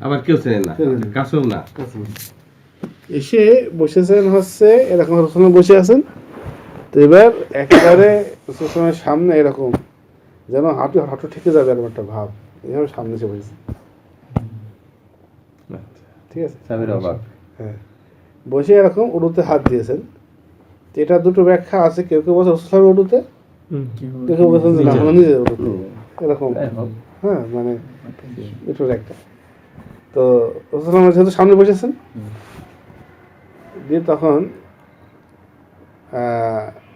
আবার কেউ চেনে না, কাছেও না। এসে বসেছেন হচ্ছে এরকম রসুলের বসে আছেন। তো এবার একেবারে রসুলের সামনে এরকম যেন হাঁটু ঠেকে যাবে এরকম একটা ভাব, এইভাবে সামনে এসে বসেছে। ঠিক আছে, হ্যাঁ, বসে এরকম উড়ুতে হাত দিয়েছেন। এটা দুটো ব্যাখ্যা আছে, কেউ কেউ বলছে রসুলের উড়ুতে, কেউ কেউ বলছেন যে নিজের উড়ুতে, এরকম। হ্যাঁ, মানে দুটোর একটা। তো রসুল যেহেতু সামনে বসেছেন, দিয়ে তখন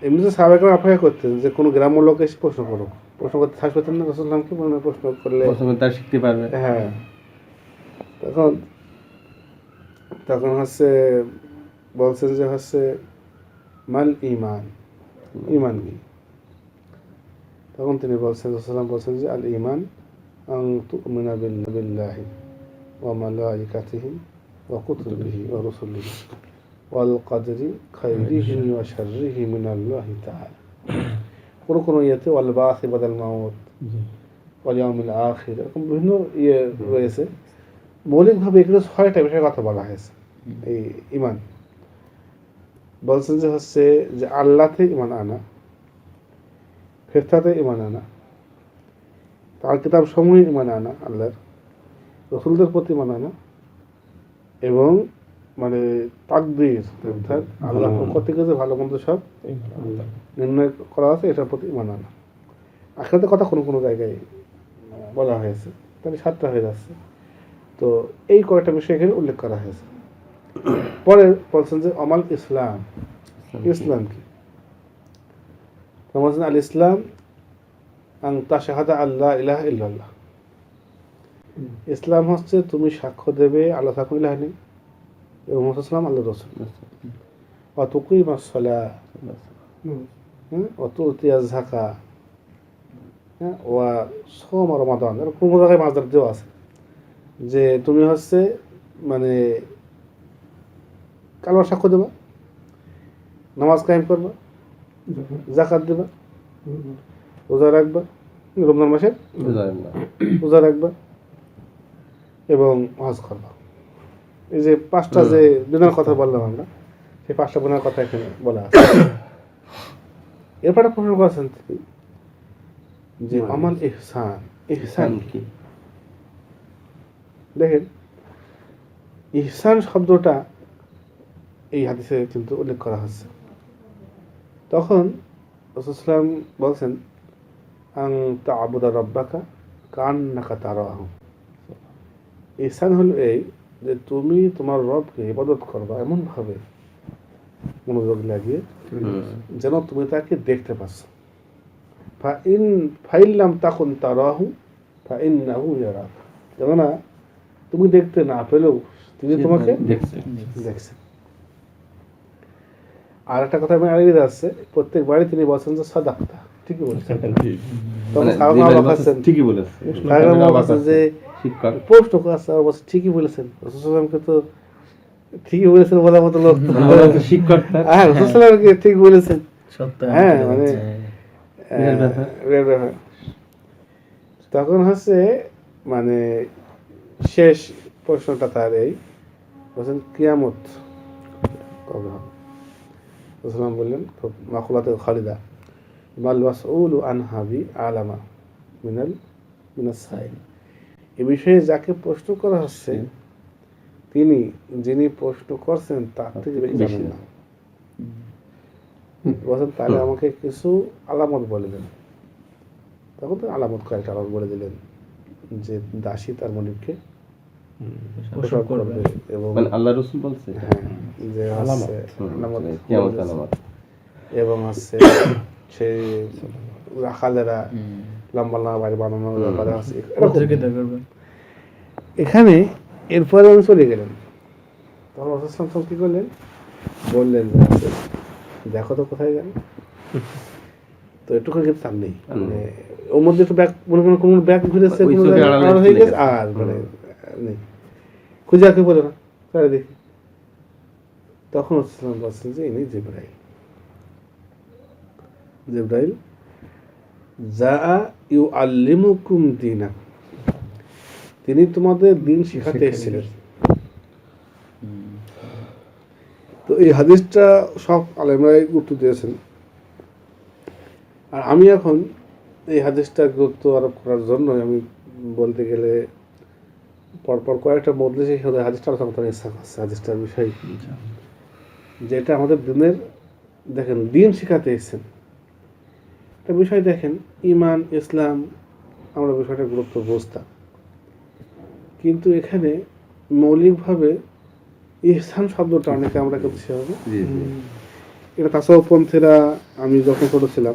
এমনিতে সাহাবায়ে অপেক্ষা করতেন যে কোনো গ্রাম্য লোক এসে প্রশ্ন করুক, প্রশ্ন করতে সাহস পেতেন না রাসূলুল্লাহকে, মনে প্রশ্ন করলে তার শিখতে পারবে। হ্যাঁ, তখন হচ্ছে বলছেন যে হচ্ছে মাল ঈমান, ঈমান কি? তখন তিনি বলছেন, রাসূলুল্লাহ বলছেন যে আল ঈমান আন তু'মিনা বিল্লাহি ওয়া মালাইকাতিহি ওয়া কুতুবিহি ওয়া রুসুলিহি ওয়াল কদরি খাইরিহি ওয়া শাররিহি মিনাল্লাহি তাআলা। কোনো ইয়েতে ওয়াল বাসি বাদাল মাউত ওয়াল ইয়াউমিল আখির, এরকম বিভিন্ন ইয়ে রয়েছে। মৌলিকভাবে এগুলো ৬টা বিষয়ের কথা বলা হয়েছে। এই ঈমান বলছেন যে হচ্ছে যে আল্লাহতে ঈমান আনা, ফেরেশতাতে ঈমান আনা, তার কিতাব সমূহে ঈমান আনা, আল্লাহর রাসূলদের প্রতি ঈমান আনা, এবং মানে তাকদীর অর্থাৎ আল্লাহর পক্ষ থেকে যে ভালো মন্দ সব নির্ণয় করা আছে এটার প্রতি ঈমান আনা। আখিরাতের কথা কোনো জায়গায় বলা হয়েছে, তাহলে ৭টা হয়ে যাচ্ছে। তো এই কয়েকটা বিষয় এখানে উল্লেখ করা হয়েছে। পরে বলছেন যে আমাল ইসলাম, ইসলাম কি? বলছেন আল ইসলাম আন তাশহাদা আল্লা ইলাহা ইল্লাল্লাহ। ইসলাম হচ্ছে তুমি সাক্ষ্য দেবে আল্লাহ ছাড়া কোনো ইলাহ নেই এবং মুহাম্মদ সাল্লাল্লাহু আলাইহি ওয়া সাল্লাম আল্লাহর রাসূল, ওয়া তুকিমাস সালাহ, ওয়া তুতিয়াজ যাকাত, ওয়া সাওম রমাদান। এর কোনো জায়গায় মাসদার দেওয়া আছে যে তুমি হচ্ছে মানে কালমার সাক্ষ্য দেবা, নামাজ কায়েম করবা, যাকাত দেবা, রোজা রাখবা, রমজান মাসের রোজা রাখবা এবং হজ করবা। এই যে 5টা যে বিধানের কথা বললাম আমরা, সেই 5টা বিধানের কথা এখানে বলা আছে। এরপরে প্রশ্ন করেছেন যে আমাল ইহসান, ইহসান কি? দেখেন, ইহসান শব্দটা এই হাদিসে কিন্তু উল্লেখ করা হচ্ছে। তখন রাসূল সাল্লাল্লাহু আলাইহি ওয়াসাল্লাম বলছেন আন তা'বুদা রাব্বাকা কান্নাকা তারাহু। ইহসান হলো এই যে তুমি তোমার রবকে ইবাদত করবা এমন ভাবে মনোযোগ লাগিয়ে যেন তুমি তাকে দেখতে পাচ্ছ। ফাইন লাম তাকুন তারাহু ফাইন্নাহু ইয়ারাক। কেননা তুমি দেখতে না পেলেও তিনি তোমাকে দেখছেন। আর একটা কথা আমি আগে যাচ্ছে, প্রত্যেক বাড়ি তিনি বলছেন যে সাদাকতা, ঠিকই বলেছেন। ঠিকই বলেছেন যে প্রশ্ন করছে আর বলছে ঠিকই বলেছেন, রাসূল সাল্লাল্লাহু আলাইহি ওয়াসাল্লামকে তো ঠিকই বলেছেন বলার মতো লোক, শিক্ষক। হ্যাঁ, রাসূল সাল্লাল্লাহু আলাইহি ওয়াসাল্লামকে ঠিক বলেছেন, হ্যাঁ, মানে তখন হচ্ছে মানে শেষ প্রশ্নটা তার এই বলছেন কিয়ামত কবে হবে? রাসূল বললেন মাকুলাতে খালিদা মাল মাসউলু আনহা বিআলামা মিনাস সাইল। এই বিষয়ে যাকে প্রশ্ন করা হচ্ছে তিনি, যিনি প্রশ্ন করছেন তার থেকে বেশি জানেন না। বলছেন তাহলে আমাকে কিছু আলামত বলে দেন। তখন তো আলামত কয়েকটা আলামত বলে দিলেন যে দাসী তার মালিককে প্রসব করবে এবং আল্লাহ রাসূল বলছে হ্যাঁ যে আলামত এবং হচ্ছে সেই রাখালেরা লম্বা লম্বা বাড়ি বানানোর ব্যাপারে আছে। এখানে এরপরে আমি চলে গেলেন। তখন রাসূল কি করলেন, বললেন যে দেখো তো কোথায় গেল। তো একটু কিন্তু তার নেই, মানে ওর মধ্যে একটু ব্যাগ মনে করেন কোনো ব্যাগ ঘুরেছে, কোনো জায়গায় হয়ে গেছে, আর মানে নেই, খুঁজে আঁকে বলে না তারা দেখি। তখন বলছেন যে ইনি জিবরাইল। জিবরাইল যা ইউআল্লিমুকুম দীনাকুম, তিনি তোমাদের দিন শিখাতে এসেছিলেন। তো এই হাদিসটা সব আলেমরাই গুরুত্ব দিয়েছেন। আর আমি এখন এই হাদিসটার গুরুত্ব আরোপ করার জন্য আমি বলতে গেলে পরপর কয়েকটা মজলিসে হাদিসটা আলোচনা করার ইচ্ছা করছে। হাদিসটার বিষয় যেটা আমাদের দিনের দেখেন দিন শিখাতে এসেছেন একটা বিষয়। দেখেন ইমান ইসলাম আমরা বিষয়টা গুরুত্ব বুঝতাম, কিন্তু এখানে মৌলিকভাবে ইহসান শব্দটা অনেকে আমরা কিন্তু সেভাবে এটা তাসাউফপন্থীরা, আমি যখন ছোট ছিলাম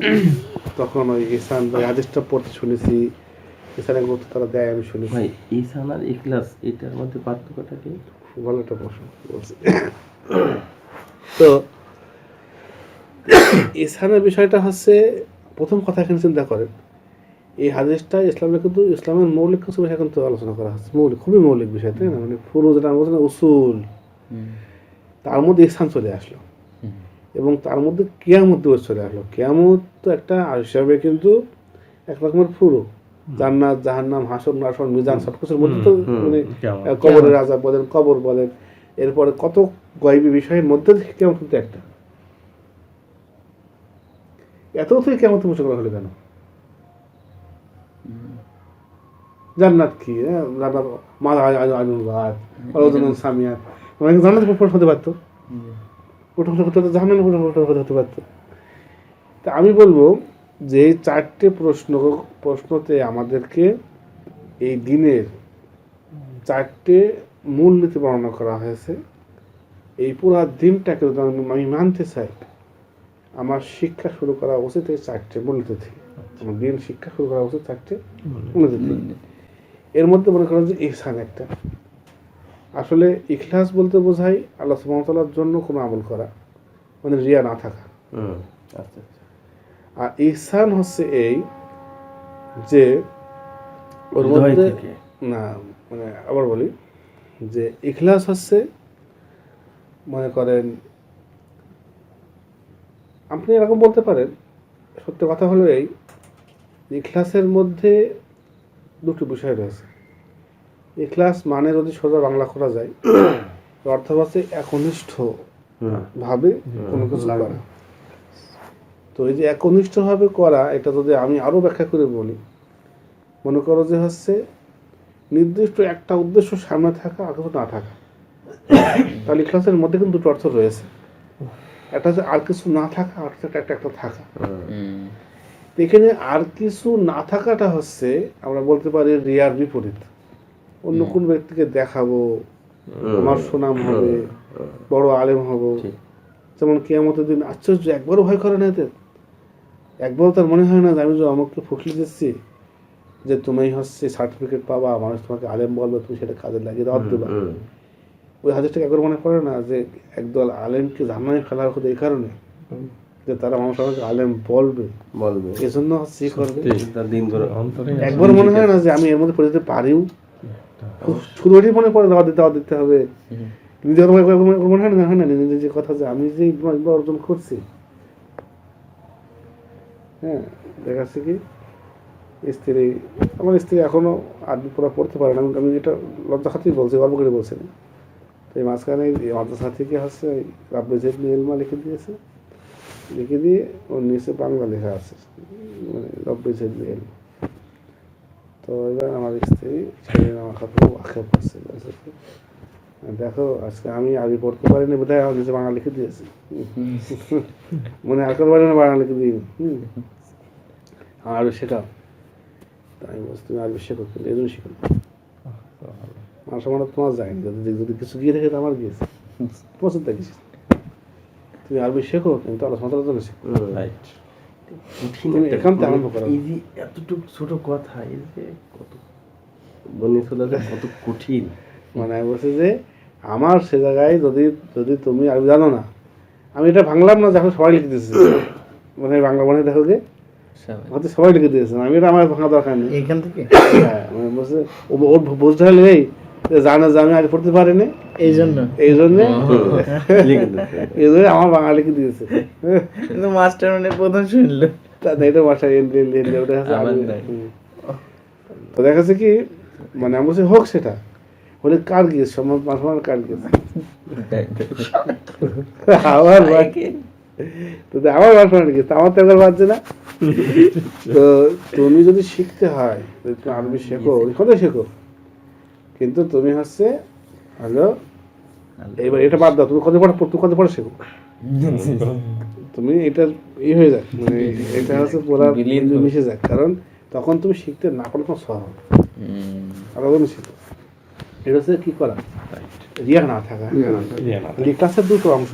তখন ওই ইহসান বা হাদিসটা পড়তে শুনেছি, ইহসানের গুরুত্ব তারা দেয় আমি শুনেছি। ভাই ইহসান আর ইখলাস এটার মধ্যে পার্থক্যটা কি? ভালো একটা প্রশ্ন বলছি। তো ইহসানের বিষয়টা হচ্ছে, প্রথম কথা এখানে চিন্তা করেন এই হাদিসটা ইসলামের কিন্তু ইসলামের মৌলিক কিছু বিষয় কিন্তু আলোচনা করা হচ্ছে, মৌলিক খুবই মৌলিক বিষয়, তাই না? মানে পুরো যেটা আমরা বলছি না উসুল, তার মধ্যে ইহসান চলে আসলো এবং তার মধ্যে কিয়ামত দিবস চলে আসলো। কিয়ামত তো একটা হিসাবে কিন্তু এক রকমের পুরো জান্নাত জাহান্নাম হাসর নাসর মিজান সবকিছুর মধ্যে তো মানে কবরের আযাব বলেন, কবর বলেন, এরপরে কত গায়বী বিষয়ের মধ্যে কিয়ামত কিন্তু একটা। এত থেকে কিয়ামত মুছে করা হলো কেন? জান্নাত কি? জান্নাত মালা আইনুল বাদ আলোচনা সামিয়াত, মানে জান্নাত প্রশ্ন হতে পারতো, প্রশ্ন হতে হতো, জাহান্নামের প্রশ্ন হতে পারতো। তা আমি বলবো যে চারটে প্রশ্নতে আমাদেরকে এই দিনের চারটে মূলনীতি বর্ণনা করা হয়েছে। এই পুরা দিনটাকে যদি আমি মানতে চাই, আমার শিক্ষা শুরু করা উচিত এই চারটে মূলনীতি থেকে। আমার দিন শিক্ষা শুরু করা উচিত চারটে মূলনীতি থেকে। এর মধ্যে মনে করা যে ইহসান একটা, আসলে ইখলাস বলতে বোঝায় আল্লাহ সুবহানাহু ওয়া তাআলার জন্য কোনো আমল করা, মানে রিয়া না থাকা। আচ্ছা। আর ইহসান হচ্ছে এই যে ওর মধ্যে না, মানে আবার বলি যে ইখলাস হচ্ছে মনে করেন আপনি এরকম বলতে পারেন, সত্য কথা হলো এই ইখলাসের মধ্যে দুটো বিষয় রয়েছে। ইখলাস মানে যদি সোজা বাংলা করা যায় অর্থ হচ্ছে একনিষ্ঠ ভাবে কোনো কিছু করা। তো এই যে একনিষ্ঠ ভাবে করা, এটা যদি আমি আরো ব্যাখ্যা করে বলি, মনে করো যে হচ্ছে নির্দিষ্ট একটা উদ্দেশ্য সামনে থাকা আর কিছু না থাকা। তাহলে ইখলাসের মধ্যে কিন্তু দুটো অর্থ রয়েছে, একটা হচ্ছে আর কিছু না থাকা, আর একটা থাকা। এখানে আর কিছু না থাকাটা হচ্ছে আমরা বলতে পারি রিয়ার বিপরীত। অন্য কোন ব্যক্তিকে দেখাবো, আমার সুনাম হবে, বড় আলেম হব। যেমন কিয়ামতের দিন আশ্চর্য একবারও ভয় করে না এদের, একবারও তার মনে হয় না যে আমি যে আমাকে ফুসলি দিচ্ছি যে তুমি হচ্ছে সার্টিফিকেট পাবা, মানুষ তোমাকে আলেম বলবে, তুমি সেটা কাজে লাগিয়ে দাও দেবা। ওই হাদিসটাকে একবার মনে পড়ে না যে একদল আলেমকে জাহান্নামে ফেলা হতো এই কারণে যে তারা মানুষ আমাকে আলেম বলবে, এজন্য হচ্ছে করবে। একবার মনে হয় না যে আমি এর মধ্যে পড়ে যেতে পারিও, শুধু ওইটাই মনে পড়ে দাওয়াত দিতে হবে। নিজের মনে হয় না নিজের যে কথা যে আমি যে অর্জন করছি। হ্যাঁ, দেখাচ্ছে কি স্ত্রী, আমার স্ত্রী এখনো আরবি পড়া পড়তে পারে না, আমি এটা লজ্জা খাতেই বলছি, গর্ব করে বলছি না। তো এই মাঝখানে মাদ্রাসা থেকে হচ্ছে রাব্বে জাইদ ইলমা লিখে দিয়েছে, লিখে দিয়ে ওর নিচে বাংলা লেখা আছে, মানে রাব্বে জাইদ ইলমা। তো এবার আমার স্ত্রী ছেলে আমার কথা আক্ষেপ করছে, দেখো আজকে আমি আরবি পড়তে পারিনি বোধহয় আমার নিচে বাংলা লিখে দিয়েছি, মনে আর করতে পারি না বাংলা লিখে দিই আরবি শেখাও। তাই বলছি তুমি আরবি শেখো, কিন্তু এই জন্য শিখো আমার সমান তোমার যায়নি, যদি কিছু গিয়ে থাকে তো আমার গিয়েছে, তোমার চিন্তা কিছু, তুমি আরবি শেখো কিন্তু আল্লাহ সুবহানাহু ওয়া তাআলার জন্য শেখো। এখান থেকে আরম্ভ করো। এই যে এতটুকু ছোট কথা, এই যে কত বনি চলাটা কত কঠিন। মানে আমি বলছি যে আমার সে জায়গায় যদি তুমি আরবি জানো না, আমি এটা ভাঙলাম না, দেখো সবাই লিখে দিয়েছে, মানে বাংলা মনে দেখো গে হয়তো সবাই লিখে দিয়েছে, আমি এটা আমার ভাঙা দরকার নেই এখান থেকে। হ্যাঁ, মানে বলছে ওর বুঝতে হলে এই জানে যে আমি আগে পড়তে পারিনি, এই জন্য আমার বাংলা লিখে দিয়েছে। কিন্তু মাস্টার মানে প্রথম শুনলো এটা মাস্টার তো দেখাচ্ছে কি মানে আমি বলছি হোক সেটা হলে কার গেছে সম্মান কার গেছে আমার আমার পারফরমেন্স গেছে আমার তো একবার বাজছে না। তো তুমি যদি শিখতে হয় যদি তুমি আরবি শেখো ওইখানে শেখো, কিন্তু তুমি হচ্ছে হলো এইবার এটা বাদ দাও, তুমি কত পড়া শেখো, তুমি এটা হয়ে যাক মানে এটা হচ্ছে পুরা মিশে যাক, কারণ তখন তুমি শিখতে না পারলে তোমার সব হবে আলাদা শিখো। এটা হচ্ছে কি করা রিয়া না থাকা। ইখলাসের দুটো অংশ,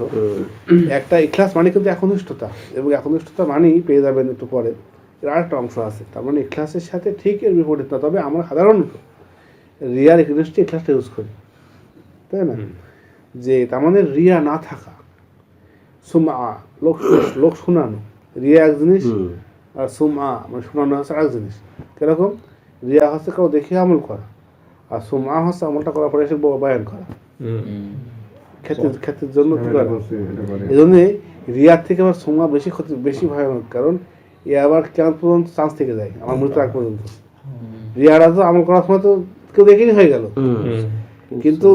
একটা ইখলাস মানে কিন্তু একনিষ্ঠতা, এবং একনিষ্ঠতা মানেই পেয়ে যাবেন একটু পরে এর আরেকটা অংশ আছে, তার মানে ইখলাসের সাথে ঠিক এর বিপরীত না। তবে আমরা সাধারণত রিয়ার একনিষ্ঠ ইখলাসটা ইউজ করি, তাই না? যে তার মানে রিয়া না থাকা, সুমা লোক শোনানো, রিয়া এক জিনিস আর সুমা মানে শোনানো হচ্ছে আরেক জিনিস। কিরকম? রিয়া হচ্ছে কেউ দেখে আমল করা, আর সুমা হচ্ছে আমলটা করার পরে এসে বয়ান করা খ্যাতির জন্য কি করে। এই জন্যে রিয়ার থেকে আবার সুমা বেশি ভয়ানক, কারণ এ আবার কেমন পর্যন্ত চান্স থেকে যায় আমার মৃত্যু আগ পর্যন্ত। রিয়ারা তো আমল করার সময় তো কেউ দেখেনি হয়ে গেল, কিন্তু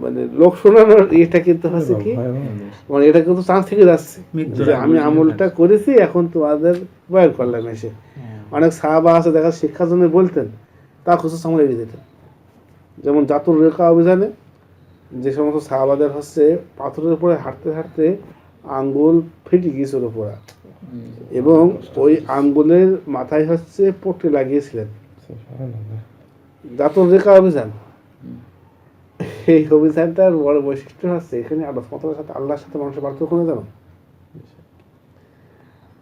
মানে লোক শোনানোর এটা কিন্তু হচ্ছে কি মানে এটা কিন্তু চান্স থেকে যাচ্ছে যে আমি আমলটা করেছি এখন তোমাদের বয়ান করলাম এসে। অনেক সাহাবা আছে দেখা শিক্ষার জন্য বলতেন, তা খুশি সামলে এড়িয়ে দিতেন। যেমন জাতুর রেখা অভিযানে যে সমস্ত সাহাবাদের হচ্ছে পাথরের উপরে হাঁটতে হাঁটতে আঙ্গুল ফেটে গিয়েছিল পুরা, এবং ওই আঙ্গুলের মাথায় হচ্ছে পট্টি লাগিয়েছিলেন, জাতুর রেখা অভিযান। এই অভিযানটার বড় বৈশিষ্ট্য হচ্ছে এখানে আল্লাহর সাথে মানুষের পার্থক্য না, জানো?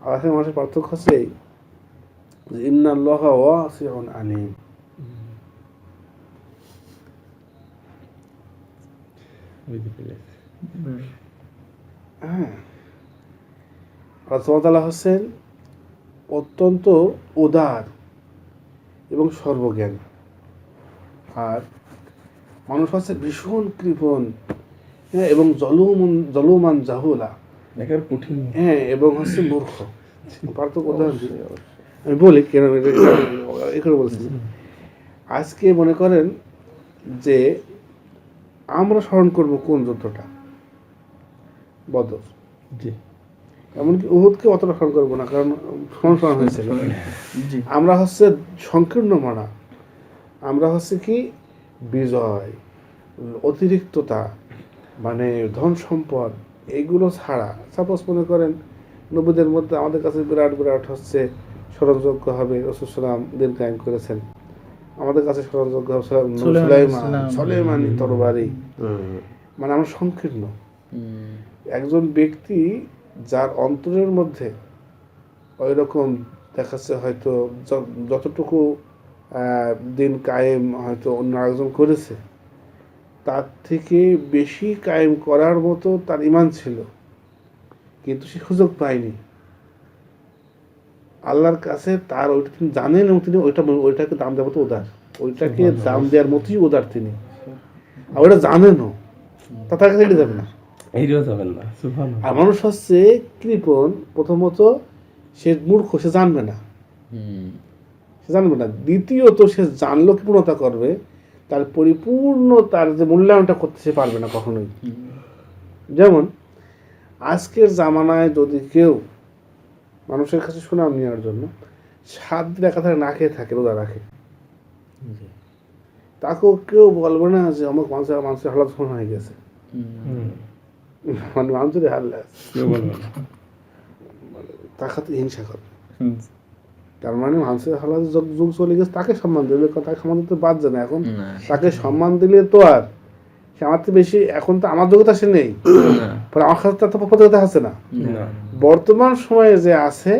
আল্লাহর সাথে মানুষের পার্থক্য হচ্ছে ইন্নাল্লাহা ওয়াসিউন আলিম। হ্যাঁ, আল্লাহ হচ্ছেন অত্যন্ত উদার এবং সর্বজ্ঞান, আর মানুষ হচ্ছে ভীষণ কৃপণ, হ্যাঁ, এবং জলমান জাহুলা, হ্যাঁ, এবং হচ্ছে মূর্খ। পার্থক্য উদাহরণ আমি বলি কেন এখানে বলছি। আজকে মনে করেন যে আমরা স্মরণ করব কোন যুদ্ধটা, বদর, এমনকি উহুদকে অতটা স্মরণ করবো না, কারণ স্মরণ হয়েছিল। আমরা হচ্ছে সংকীর্ণ মানা, আমরা হচ্ছে কি বিজয়, অতিরিক্ততা, মানে ধন সম্পদ, এইগুলো ছাড়া সাপোজ মনে করেন নবীদের মধ্যে আমাদের কাছে বিরাট বিরাট হচ্ছে স্মরণযোগ্য হবে রাসূল সাল্লাল্লাহু আলাইহি ওয়াসাল্লাম দিন কায়েম করেছেন, আমাদের কাছে স্মরণযোগ্য হবে সুলাইমানি তরবারি, মানে আমরা সংকীর্ণ। একজন ব্যক্তি যার অন্তরের মধ্যে ওই রকম দেখাচ্ছে হয়তো যতটুকু দিন কায়েম হয়তো অন্য আরেকজন করেছে তার থেকে বেশি কায়েম করার মতো তার ঈমান ছিল, কিন্তু সে সুযোগ পায়নি। আল্লাহর কাছে তার ওইটা তিনি জানেন এবং তিনি ওইটাকে দাম দেওয়ার মতো উদার, ওইটাকে দাম দেওয়ার মতোই উদার তিনি, আর ওইটা জানেনও, তা তার কাছে এটা যাবে না। আর মানুষ হচ্ছে কৃপণ, প্রথমত সে মূর্খ, সে জানবে না, দ্বিতীয়ত সে জানলো কৃপণতা করবে, তার পরিপূর্ণ তার যে মূল্যায়নটা করতে সে পারবে না কখনোই। যেমন আজকের জামানায় যদি কেউ মানুষের কাছে সুনাম নেওয়ার জন্য 7 দিন একাধারে না খেয়ে থাকে, রোজা রাখে, তাকেও কেউ বলবে না যে আমার মানুষের হালাত হয়ে গেছে, মানে মানুষের হাল্লা তার সাথে হিংসা করবে। তার মানে মানুষের হালাত যুগ চলে গেছে, তাকে সম্মান দেবে, তাকে সম্মান দিতে বাদ যায় না। এখন তাকে সম্মান দিলে তো আর সে আমার থেকে বেশি, এখন তো আমার যোগ্যতা সে নেই, আমার কাছে তার তো প্রতিযোগিতা আছে না। বর্তমান সময়ে যে আছে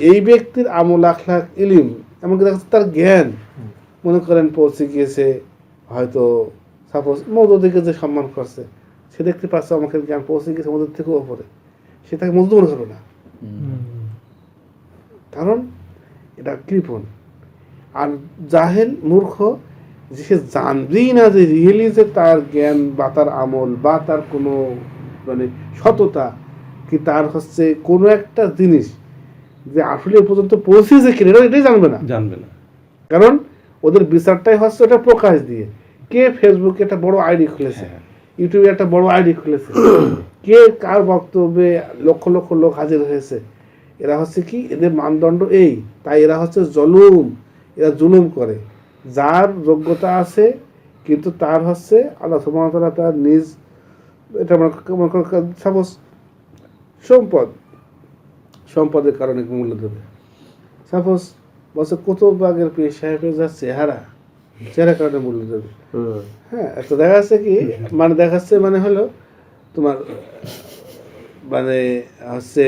এই ব্যক্তির আমল আখলাক ইলম, এমনকি দেখা যাচ্ছে তার জ্ঞান মনে করেন পৌঁছে গিয়েছে, হয়তো সাপোজ মৌদুদিকে যে সম্মান করছে সে দেখতে পাচ্ছে আমাকে জ্ঞান পৌঁছে গেছে মৌদুদ থেকে ওপরে, সে তাকে মজদুর মনে করবে না, কারণ এটা কৃপণ। আর জাহেল মূর্খ, যে সে জানবেই না যে রিয়েলি যে তার জ্ঞান বা তার আমল বা তার কোনো মানে সততা কি তার হচ্ছে কোনো একটা জিনিস যে আসলে এ পর্যন্ত পৌঁছেছে কিনা এটাই জানবে না, কারণ ওদের বিচারটাই হচ্ছে ওটা প্রকাশ দিয়ে, কে ফেসবুকে একটা বড় আইডি খুলেছে, ইউটিউবে একটা বড় আইডি খুলেছে, কে কার বক্তব্যে লক্ষ লক্ষ লোক হাজির হয়েছে। এরা হচ্ছে কি, এদের মানদণ্ড এই, তাই এরা হচ্ছে জুলুম, এরা জুলুম করে। যার যোগ্যতা আছে কিন্তু তার হচ্ছে আল্লাহ সুবহানাহু ওয়া তাআলা তার নিজ, এটা সাপোজ সম্পদের কারণে মূল্য দেবে। সাপোজ বলছে কুতুববাগের পীর সাহেবের যা চেহারা কারণে মূল্য দেবে। হ্যাঁ, তো দেখা যাচ্ছে কি, মানে দেখাচ্ছে মানে হলো তোমার মানে হচ্ছে,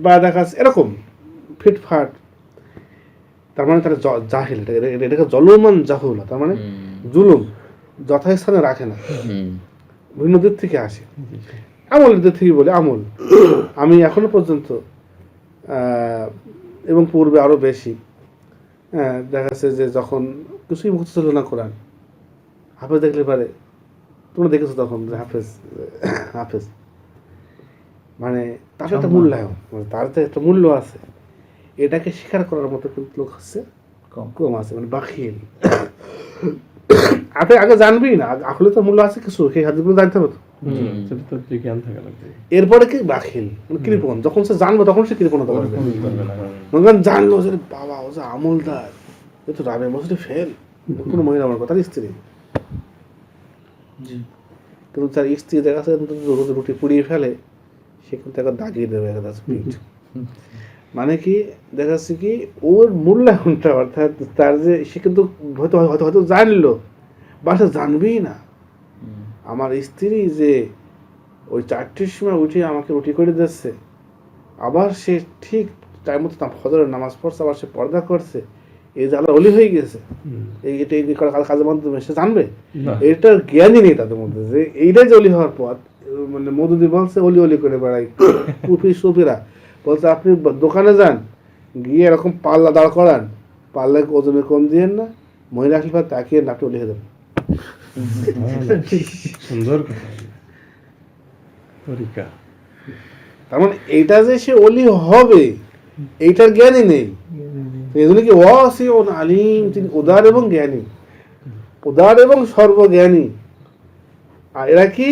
বা দেখাচ্ছে এরকম ফিটফাট, তার মানে তারা জাহিল, এটাকে জলমান জাহুলা, তার মানে জুলুম যথাস্থানে রাখে না, ভিন্ন দিক থেকে আসে, আমলের দিক থেকে বলে আমল। আমি এখনো পর্যন্ত এবং পূর্বে আরো বেশি দেখা যাচ্ছে যে যখন কিছুই মুখস্থ ছিল না কোরআন, হাফেজ দেখলে পারে, তোমরা দেখেছো তখন যে হাফেজ মানে তার একটা মূল্যায়ন, মানে তার তো একটা মূল্য আছে, এটাকে স্বীকার করার মতো কিন্তু লোক হচ্ছে কম আছে, মানে বাখিল। আপনি আগে জানবি না আসলে তো মূল্য আছে কিছু, সেই হাদিসগুলো জানতে হবে তো, এরপরে কি বাখিল মানে কৃপণ, যখন সে জানবো তখন সে কৃপণতা করবে। জানলো যে বাবা ও যে আমলদার, এ তো রাবে মসজিদে ফেল, কোনো মহিলা আমার কথা স্ত্রী, কিন্তু তার স্ত্রী দেখা যাচ্ছে রুটি পুড়িয়ে ফেলে, সে কিন্তু একটা দাগিয়ে দেবে পিঠ। মানে কি দেখা যাচ্ছে কি, ওর মূল্যায়নটা, অর্থাৎ তার যে সে কিন্তু হয়তো হয়তো হয়তো জানলো, বা সে জানবেই না আমার স্ত্রী যে ওই 4টের সময় উঠে আমাকে রুটি করে দিচ্ছে, আবার সে ঠিক টাইম মতো ফজরের নামাজ পড়ছে, আবার সে পর্দা করছে, এই যে আল্লাহ অলি হয়ে গেছে, এটা কাজের মাধ্যমে সে জানবে, এটার জ্ঞানই নেই তাদের মধ্যে যে এইটাই যে অলি হওয়ার পর। মানে মধুদি বলছে অলি অলি করে বেড়াই সুফিরা, বলছে আপনি দোকানে যান, গিয়ে এরকম পাল্লা দাঁড় করান, পাল্লাকে ওজনে কম দিয়েন না, মহিলা আসলে তাকিয়ে নাটক লিখে দেবেন। সুন্দর তার মানে এইটা যে সে অলি হবে এইটার জ্ঞানই নেই। এই জন্য কি ওয়াসিউন আলিম, তিনি উদার এবং জ্ঞানী, উদার এবং সর্বজ্ঞানী। আর এরা কি,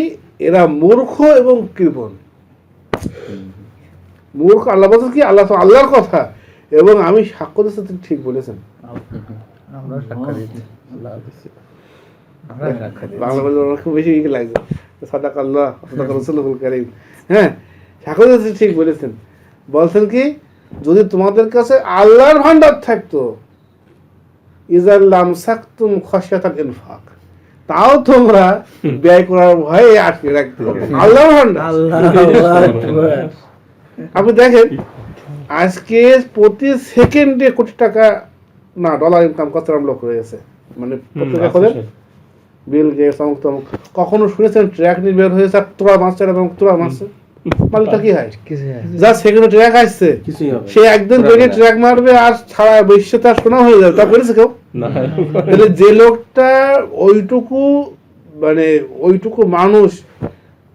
এরা মূর্খ এবং কৃপণ। মূর্খ, আল্লাহ বলছেন কি, আল্লাহ তো আল্লাহর কথা, এবং আমি সাক্ষ্য দিচ্ছি তিনি ঠিক বলেছেন। বাংলা বলে খুব বেশি লাগছে, সাদাক আল্লাহ সাদাক রাসূলুল কারীম। হ্যাঁ, সাক্ষ্য দিচ্ছি ঠিক বলেছেন। বলছেন কি, যদি তোমাদের কাছে আল্লাহর ভান্ডার থাকতো, ইযাল লামসাকতুম খাশিয়াতাল ইনফাক, তাও তোমরা ব্যয় করার ভয়ে আটকে রাখতে। আল্লাহর ভান্ডার, আপনি দেখেন আজকে প্রতি সেকেন্ডে কোটি টাকা না ডলার ইনকাম করতে আরম্ভ করে গেছে। মানে পত্রিকা খোলেন, বিল গেটস অমুক তমুক, কখনো শুনেছেন ট্র্যাক নিয়ে বের হয়েছে তোরা মারছে এবং তোরা মারছে, মালটা কি হয়, যা সেকেন্ডে ট্র্যাক আসছে সে একদিন বেরিয়ে ট্র্যাক মারবে আর সারা বিশ্বে তার শোনা হয়ে যাবে, তা করেছে কেউ? তাহলে যে লোকটা ওইটুকু মানে ওইটুকু মানুষ,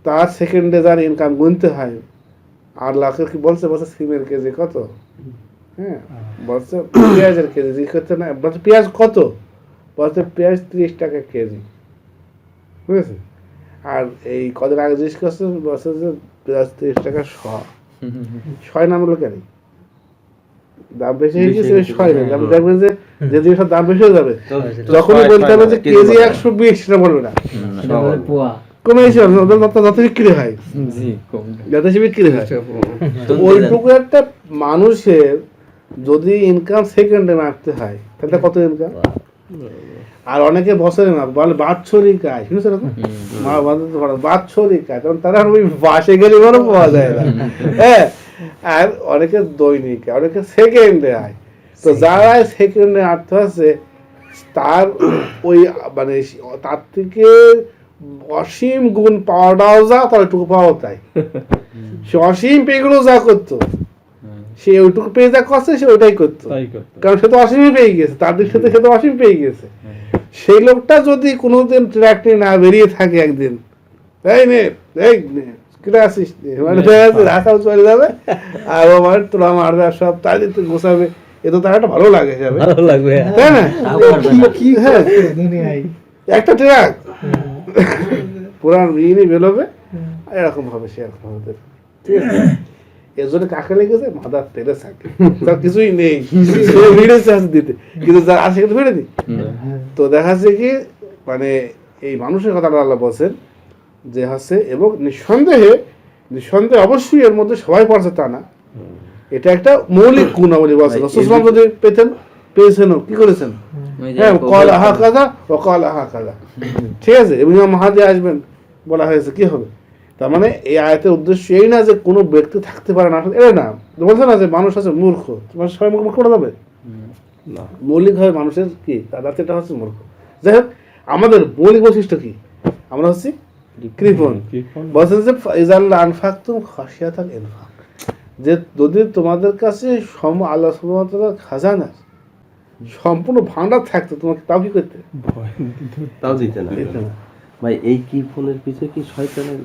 তার সেকেন্ডে যার ইনকাম গুনতে হয়, আর লাখের কি বলছে, বলছে সিমের কেজি কত, হ্যাঁ বলছে পেঁয়াজের কেজি করতে না, বলছে পেঁয়াজ কত, বলছে পেঁয়াজ 30 টাকা কেজি, বুঝেছে? আর এই কদিন আগে জিজ্ঞেস করছে, বলছে যে পেঁয়াজ 30 টাকা শয় নাম হলো কেন, দাম বেশি হয়ে গেছে শয় না, আপনি দেখবেন যে যে জিনিসের দাম বেশি হয়ে যাবে যখনই বলতে হবে যে কেজি 120, সেটা বলবে না, কমে এসে যত বিক্রি হয়, যত বিক্রি হয়। ওইটুকু একটা মানুষের যদি ইনকাম সেকেন্ডে মাপতে হয়, তাহলে কত ইনকাম? আর অনেকে বছরে মাপ বলে বাৎসরিক আয়, শুনেছেন এরকম? বাৎসরিক আয়, তখন তারা ওই বাসে গেলে বড় পাওয়া যায় না। হ্যাঁ, আর অনেকে দৈনিক, অনেকে সেকেন্ডে আয়। তো যারা সেকেন্ডে আর্থ আছে তার ওই মানে তার থেকে অসীম গুণ পাওয়াটাও যা, তার ওইটুকু পাওয়া তাই। সে অসীম পেয়েগুলো যা করতো, সে ওইটুকু পেয়ে যা করছে সে ওইটাই করতো, কারণ সে তো অসীমই পেয়ে গেছে, তার দিক থেকে সে তো অসীম পেয়ে গেছে। সেই লোকটা যদি কোনোদিন ট্র্যাক নিয়ে না বেরিয়ে থাকে একদিন, এই নে এই কিনে আসিস, মানে রাস্তা চলে যাবে আর আমার তোরা মারবে আর সব তাই গোছাবে, এ তো তার একটা ভালো লাগে যাবে, ভালো লাগবে। তাই না? কি হ্যাঁ, দুনিয়ায় একটা ট্রাক পুরান ইনি বেরোবে, এরকম হবে, সেরকম হবে, ঠিক আছে? এর জন্য কাকে লেগেছে? মাদার তেরেসাকে। তার কিছুই নেই, সে ভিড়েছে আছে দিতে, কিন্তু যার আছে কিন্তু ফেলে দিই। তো দেখা যাচ্ছে কি মানে এই মানুষের কথাটা আল্লাহ বলছেন যে হচ্ছে, এবং নিঃসন্দেহে অবশ্যই এর মধ্যে সবাই পড়ছে তা না, এটা একটা মৌলিক গুণাবলী বলছেন। রাসূলুল্লাহ যদি পেয়েছেনও কি করেছেন? হ্যাঁ, কল আহা কাজা ও কল আহা কাজা, ঠিক আছে? এবং ইমাম মাহদী আসবেন বলা হয়েছে, কি হবে? তার মানে এই আয়াতের উদ্দেশ্য এই না যে কোনো ব্যক্তি থাকতে পারে না, এটা না, বলছে না যে মানুষ আছে মূর্খ, তোমার সবাই মূর্খ করা যাবে না। মৌলিকভাবে মানুষের কি তাদের এটা হচ্ছে মূর্খ। যাই হোক, আমাদের মৌলিক বৈশিষ্ট্য কি? আমরা হচ্ছি কৃপণ। বলছেন যে ইজাল্লা আনফাকতুম খাশিয়াতাল ইনফাক, যে যদি তোমাদের কাছে আল্লাহ সুবহানাহু ওয়া তাআলার খাজানা সম্পূর্ণ ভান্ডার থাকতো, তোমাকে তাও কি করতে? তাও দিতে না। দিতে না। ভাই এই কি ফোনের পিছনে কি শয়তানের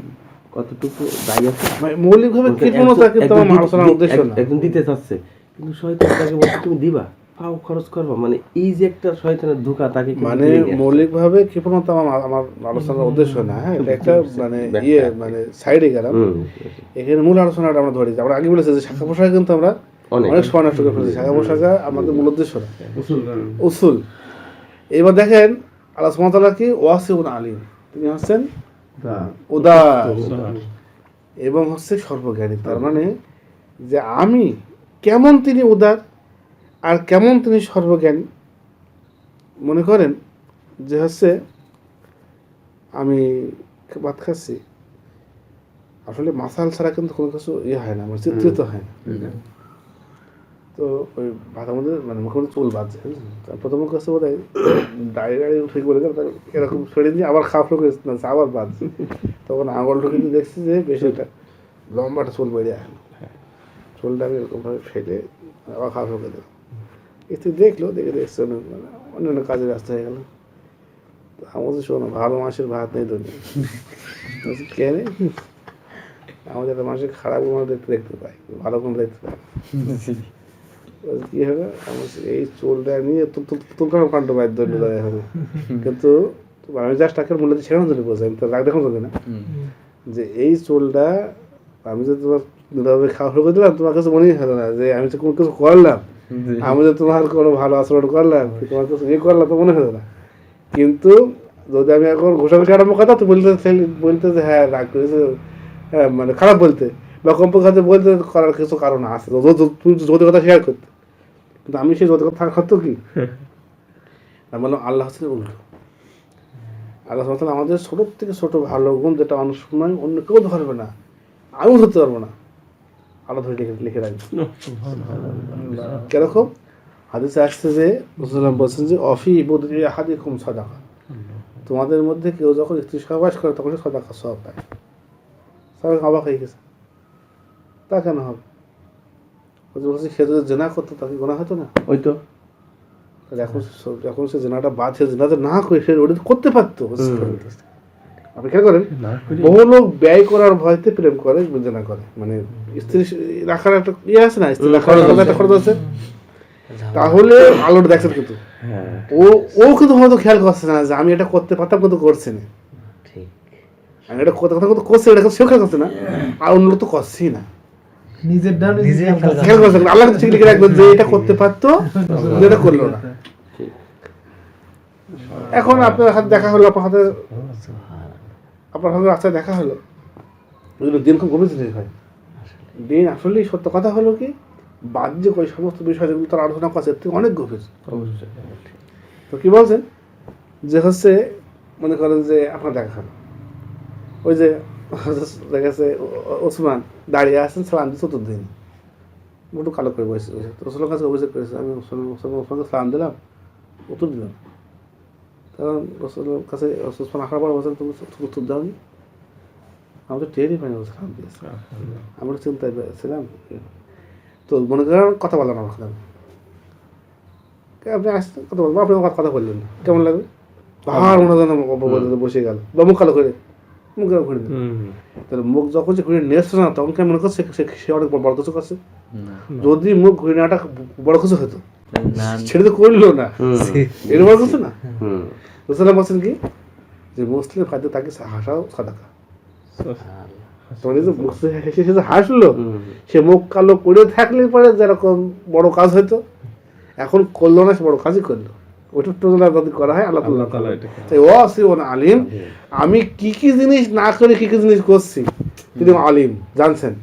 কতটুকু দায়ী আছে? মানে মৌলিকভাবে কৃপণতা কিন্তু আমার আলোচনার উদ্দেশ্য না। একজন দিতে চাচ্ছে, কিন্তু শয়তান তাকে বলছে তুমি দিবা, পাও খরচ করবা, মানে এই যে একটা শয়তানের ধোঁকা, তাকে কিন্তু মানে দিয়ে নিয়ে আসছে। মৌলিকভাবে কৃপণতা আমার আলোচনার উদ্দেশ্য না। হ্যাঁ, এটা একটা মানে মানে সাইডে গেলাম। এখানে মূল আলোচনাটা আমরা ধরি। আমরা আগে বলেছি যে শাখা পোশাক কিন্তু আমরা অনেক সময় নষ্ট করে ফেলেছি। শাখা পোশাকা আমাদের মূল উদ্দেশ্য না, উসুল। এবার দেখেন আল্লাহ সুবহানাহু ওয়া তাআলা কি ওয়াসিউন আলিম, তিনি হচ্ছেন উদার এবং হচ্ছে সর্বজ্ঞানী। তার মানে যে আমি কেমন তিনি উদার আর কেমন তিনি সর্বজ্ঞানী। মনে করেন যে হচ্ছে আমি ভাত খাচ্ছি, আসলে মাসাল ছাড়া কিন্তু কোনো কিছু হয় না, মানে চিত্রিত হয় না। তো ওই ভাতের মধ্যে মানে মুখের মধ্যে চুল বাঁধছে, প্রথম কাছে বোধ হয় দাঁড়িয়ে ঠিক বলে গেল, এরকম সরে দিয়ে আবার খাওয়া শুরু করেছে, আবার বাঁধছে। তখন আঙুল ঢুকে দেখছি যে বেশি একটা লম্বাটা চুল বেরিয়ে আসলো, চুলটা আমি এরকমভাবে ফেলে আবার খাওয়া শুরু করে দিলাম। একটু দেখলো, দেখছে অন্যান্য কাজে ব্যস্ত হয়ে গেল। আমাদের শোনো, ভালো মাসের ভাত নেই দুনিয়া। কে নেই? আমাদের একটা মাসে খারাপ কোনো দেখতে পাই, ভালো কোনো দেখতে পাই। কি হবে, এই চুলটা নিয়ে তুলকানো কাণ্ড বাধ্য হবে। কিন্তু আমি জাস্ট টাকার মূল্য ছেড়ানো জন্য বলছি, আমি তো রাগ দেখানো যাবে না যে এই চুলটা আমি যে তোমার দুভাবে খাওয়া শুরু করে দিলাম, তোমার কাছে মনেই হলো না যে আমি তো কোনো কিছু করলাম, আমি যে তোমার কোনো ভালো আচরণ করলাম, তোমার কাছে ইয়ে করলাম তো মনে হলো না। কিন্তু যদি আমি এখন ঘোষাঘুষি আরম্ভ করতাম, তো বলতে যে হ্যাঁ রাগ করেছে, হ্যাঁ মানে খারাপ বলতে বা কমপক্ষে বলতে করার কিছু কারণ আছে, তুমি যদি কথা শেয়ার করতে। কিন্তু আমি সেই যদি কথা থাকা সত্ত্বেও কি আমি বললাম আল্লাহ হচ্ছে উল্টো। আল্লাহ আমাদের ছোট থেকে ছোট ভালো গুণ যেটা অন্য সময় অন্য কেউ ধরবে না, আমিও ধরতে পারবো না, আল্লাহ ধরে লিখে রাখবে। কিরকম? হাদিসে আসছে যে রাসূলুল্লাহ বলছেন যে অফি বুদরি আহাদিকুম সাদাকা, তোমাদের মধ্যে কেউ যখন স্ত্রী সহবাস করে তখন সাদাকা সওয়াব পায়। সবাই অবাক হয়ে গেছে, তা কেন হবে? সে যদি জেনা করতো তাকে গোনা হতো না? ওই তো এখন সে জেনাটা বাদ, সে জেনাতে না করে সে ওটা করতে পারতো। আপনি খেয়াল করেন, বহু লোক ব্যয় করার ভয়তে প্রেম করে, জেনা করে। মানে স্ত্রী রাখার একটা ইয়ে আছে না, স্ত্রী রাখার একটা খরচ আছে। তাহলে আলোটা দেখছেন, কিন্তু ও কিন্তু হয়তো খেয়াল করছে না যে আমি এটা করতে পারতাম, কিন্তু করছে না। আমি এটা কথা কথা করছি, এটা সেও খেয়াল করছে না, আর অন্য লোক তো করছেই না। খেয়াল করছে আল্লাহ ঠিক লিখে রাখবেন যে এটা করতে পারতো, এটা করলো না। এখন আপনার হাতে দেখা হলো, আপনার হাতে রাস্তায় দেখা হলো, দিন খুব গভীর জিনিস হয়। দিন আসলেই সত্য কথা হলো কি, বাহ্যিক ওই সমস্ত বিষয় যেগুলো তার আলোচনা করছে থেকে অনেক গভীর। তো কি বলছেন যে হচ্ছে, মনে করেন যে আপনার দেখা হলো, ওই যে দেখা যাচ্ছে ওসমান দাঁড়িয়ে আসছেন, সালাম দিয়ে চতুর্দিন মোটু কালো করে বসে রসুলের কাছে অভিযোগ করেছে, আমি ওসমানকে সালাম দিলাম, উত্তর দিলাম। তখন রসুলের কাছে ওসমান আসার পর বলছেন তুমি উত্তর দাওনি, আমি তো টেরই পাইনি সালাম দিয়েছি, আমরা চিন্তায় ছিলাম। তো মনে করেন কথা বললাম আমার কথা, আপনি আসছেন কথা বলবো, আপনি কথা বললেন না, কেমন লাগবে? পাহাড় মনে হয় বসে গেল বা মুখ কালো করে, মুখ যখন ঘুরে দিল, তাহলে মুখ যখন সে ঘুরে নিয়ে আসছে না, তখন কি মনে করছে সে অনেক বড় কিছু করছে? যদি মুখ ঘুরে নেওয়াটা বড় কিছু হতো, সেটা তো করলো না, এটা বড় কিছু না। রসুল্লাহ বলছেন কি যে মুসলিম খাদ্য তাকে হাসাও সাদাকা। তোমার যে মুসলিম হেসে হেসে হাসলো, সে মুখ কালো করে থাকলে পরে যেরকম বড় কাজ হয়তো, এখন করলো না, সে বড় কাজই করলো। ওটা তুলনা যদি করা হয় আল্লাহ তাআলা আলিম, আমি কি কি জিনিস না করে কি কি জিনিস করছি তিনি আলিম জানছেন,